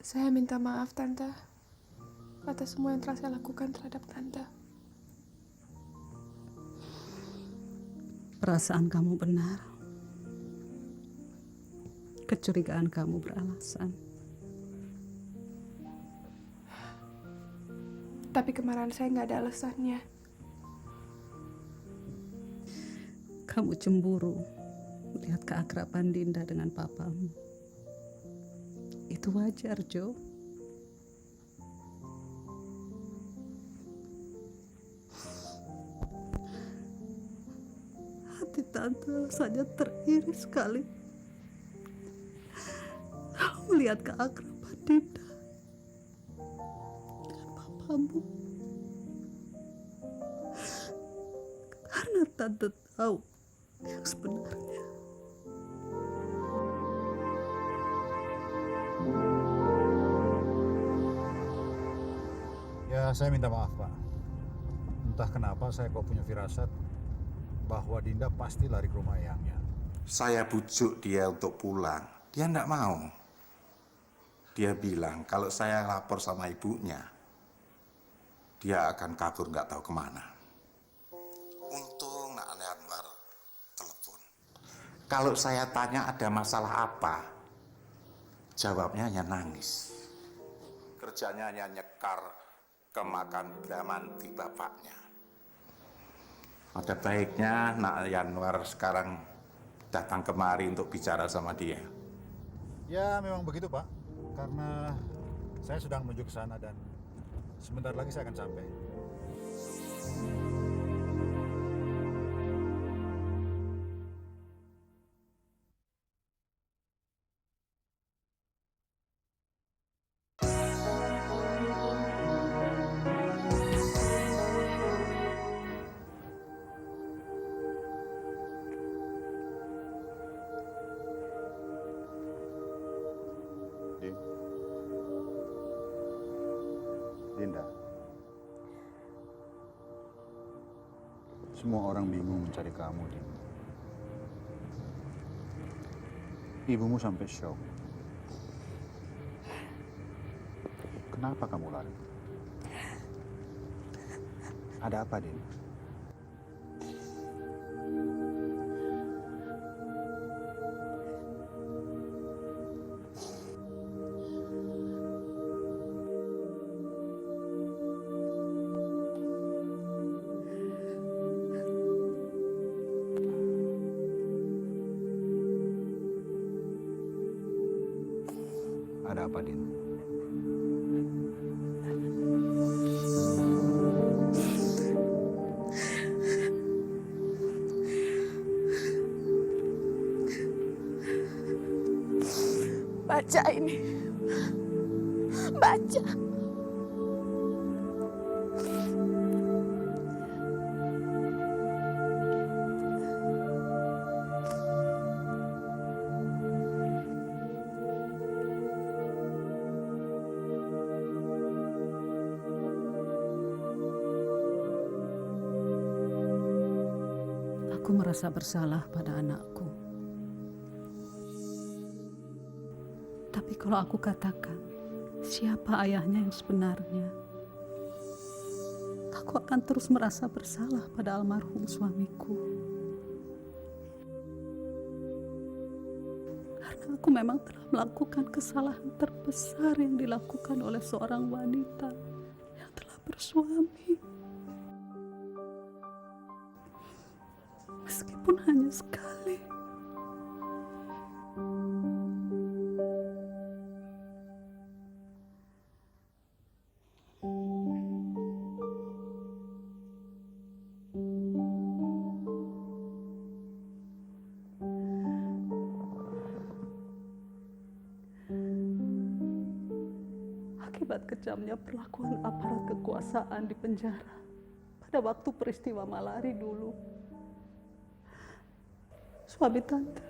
Saya minta maaf, Tante, atas semua yang telah saya lakukan terhadap Tante. Perasaan kamu benar. Kecurigaan kamu beralasan. Tapi kemarahan saya nggak ada alasannya. Kamu cemburu melihat keakraban Dinda dengan papamu. Itu wajar, Jo. Hati Tante saja teriris sekali melihat keakraban Dinda dengan papamu. Karena Tante tahu yang sebenarnya. saya minta maaf, Pak. Entah kenapa saya kok punya firasat bahwa Dinda pasti lari ke rumah eyangnya. Saya bujuk dia untuk pulang. Dia enggak mau. Dia bilang kalau saya lapor sama ibunya, dia akan kabur nggak tahu kemana. Untung Nak Anwar telepon. Kalau saya tanya ada masalah apa, jawabnya hanya nangis. Kerjanya hanya nyekar ke makam Bramanti bapaknya. Ada baiknya Nak Yanwar sekarang datang kemari untuk bicara sama dia. Ya memang begitu, Pak. Karena saya sedang menuju ke sana dan sebentar lagi saya akan sampai. Dinda, semua orang bingung mencari kamu, Dinda. Ibumu sampai shock. Kenapa kamu lari? Ada apa, Dinda? Ada apa, Din? Baca ini. Baca. Aku merasa bersalah pada anakku. Tapi kalau aku katakan siapa ayahnya yang sebenarnya, aku akan terus merasa bersalah pada almarhum suamiku. Karena aku memang telah melakukan kesalahan terbesar yang dilakukan oleh seorang wanita yang telah bersuami. Meskipun hanya sekali. Akibat kejamnya perlakuan aparat kekuasaan di penjara pada waktu peristiwa Malari dulu, suami tante,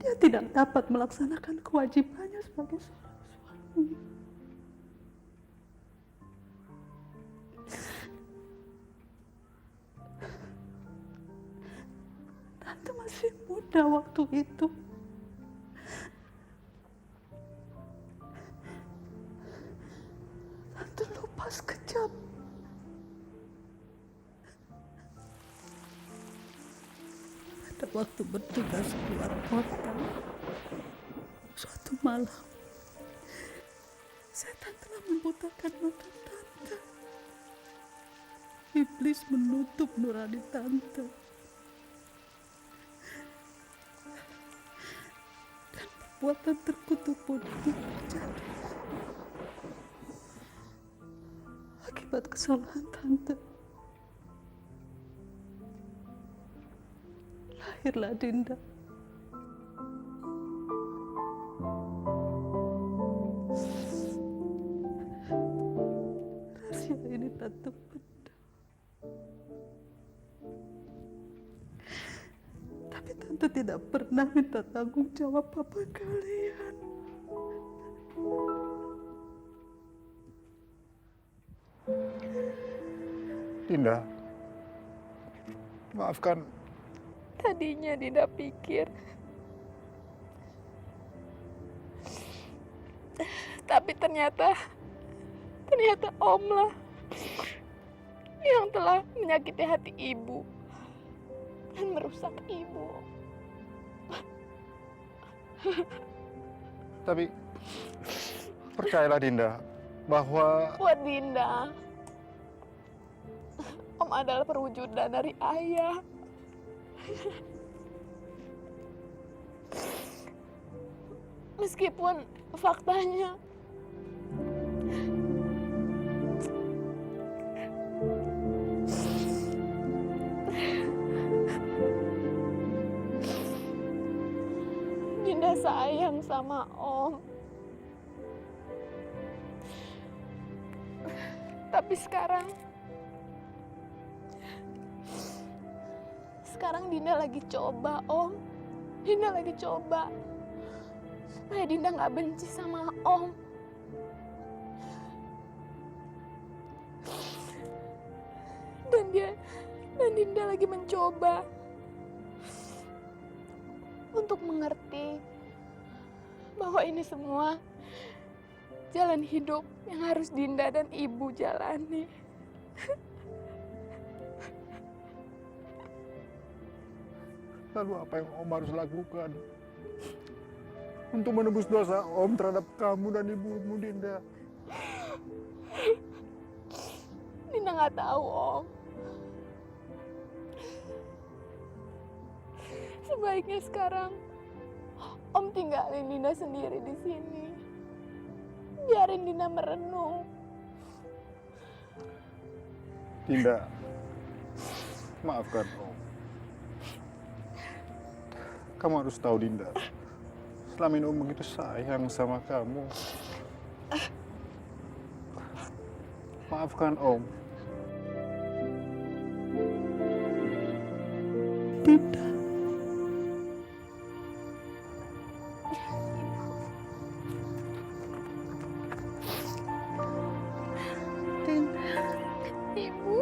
dia tidak dapat melaksanakan kewajibannya sebagai seorang suami. Tante masih muda waktu itu. Tante lupa sekejap. Pada waktu bertugas keluar kota, suatu malam, setan telah membutakan mata tante. Iblis menutup nurani tante. Dan perbuatan terkutuk pun terjadi. Akibat kesalahan tante, lahirlah Dinda. Rahasia ini tante pendam. Tapi tante tidak pernah minta tanggung jawab apa kalian. Dinda. Maafkan. Tadinya Dinda pikir, tapi ternyata Om lah yang telah menyakiti hati ibu dan merusak ibu. Tapi percayalah Dinda bahwa Buat Dinda, Om adalah perwujudan dari ayah. Meskipun faktanya Dinda sayang sama Om. Tapi sekarang Dinda lagi coba, Om. Dinda lagi coba supaya Dinda nggak benci sama Om. Dan Dinda lagi mencoba untuk mengerti bahwa ini semua jalan hidup yang harus Dinda dan Ibu jalani. lalu apa yang Om harus lakukan untuk menebus dosa Om terhadap kamu dan ibumu, Dinda? Dinda nggak tahu, Om. Sebaiknya sekarang Om tinggalin Dinda sendiri di sini. Biarin Dinda merenung. Dinda, maafkan Om. Kamu harus tahu, Dinda, selama ini Om begitu sayang sama kamu. Maafkan Om. Dinda. Ibu.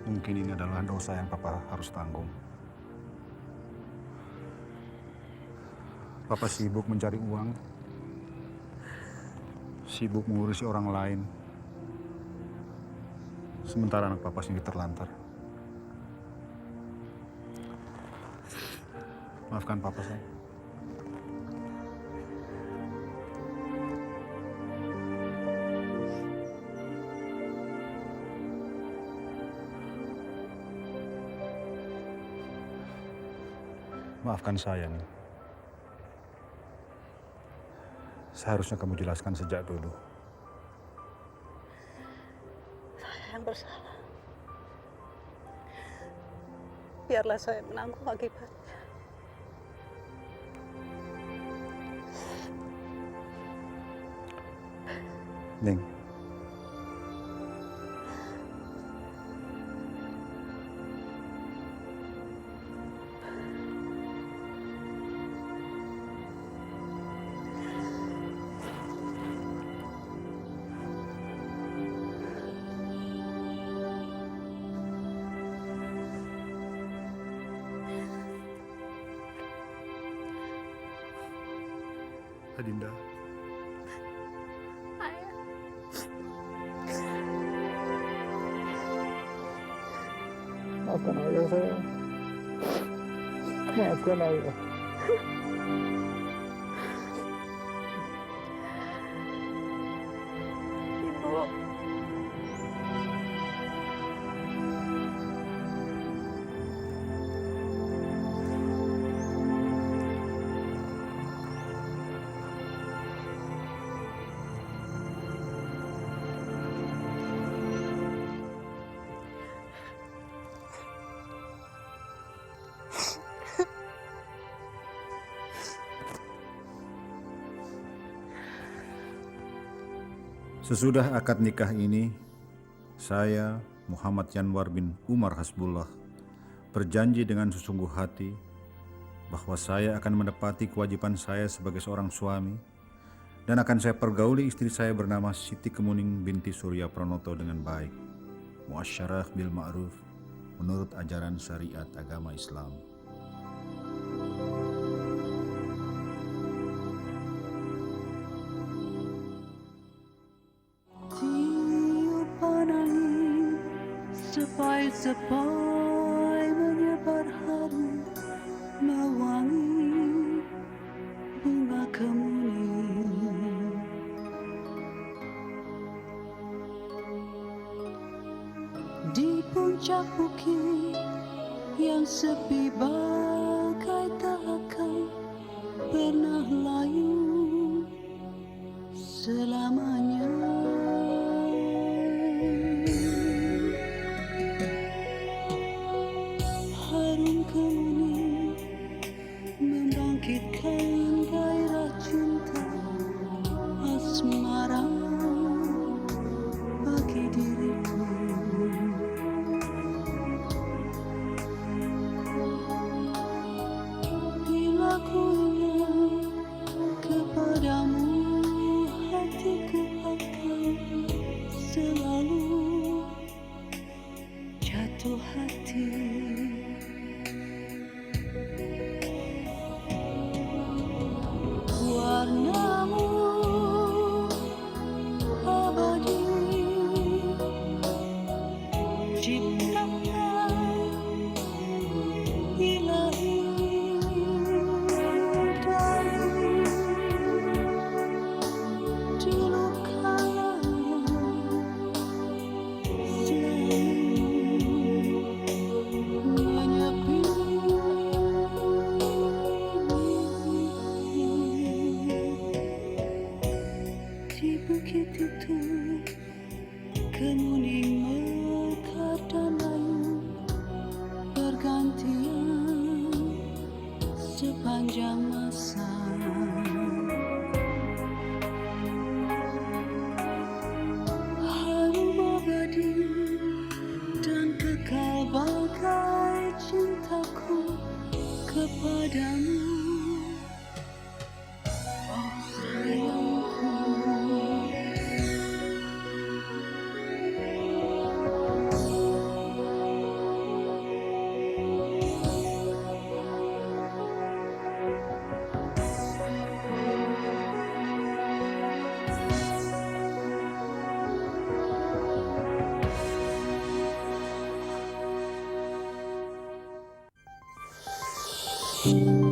Mungkin ini adalah dosa yang Papa harus tanggung. Papa sibuk mencari uang, sibuk mengurusi orang lain, sementara anak Papa sendiri terlantar. Maafkan Papa, sayang. Maafkan saya nih. Seharusnya kamu jelaskan sejak dulu. Saya yang bersalah. Biarlah saya menanggung akibatnya. Ning. Dinda. Maafkan ayah saya. Maafkan ayah. Ibu. Sesudah akad nikah ini, saya, Muhammad Yanwar bin Umar Hasbullah, berjanji dengan sesungguh hati bahwa saya akan menepati kewajiban saya sebagai seorang suami dan akan saya pergauli istri saya bernama Siti Kemuning binti Surya Pranoto dengan baik, muasyarah bil ma'ruf, menurut ajaran syariat agama Islam. Tiupan angin sepai-sepai menyebar harum mewangi bunga kemuning. Di puncak bukit yang sepi bagai tak akan pernah layu selamanya. Harum kemuning membangkitkan gairah cinta asmara bagi diriku. Bila ku ingat kepadamu, hatiku akan selalu jatuh hati. Warnamu abadi, ciptaan ilahi dari dulu kala di bukit itu kemuning mekar dan layu bergantian sepanjang masa. Harum abadi dan kekal bagai cintaku kepadamu. Oh sayangku. Thank you.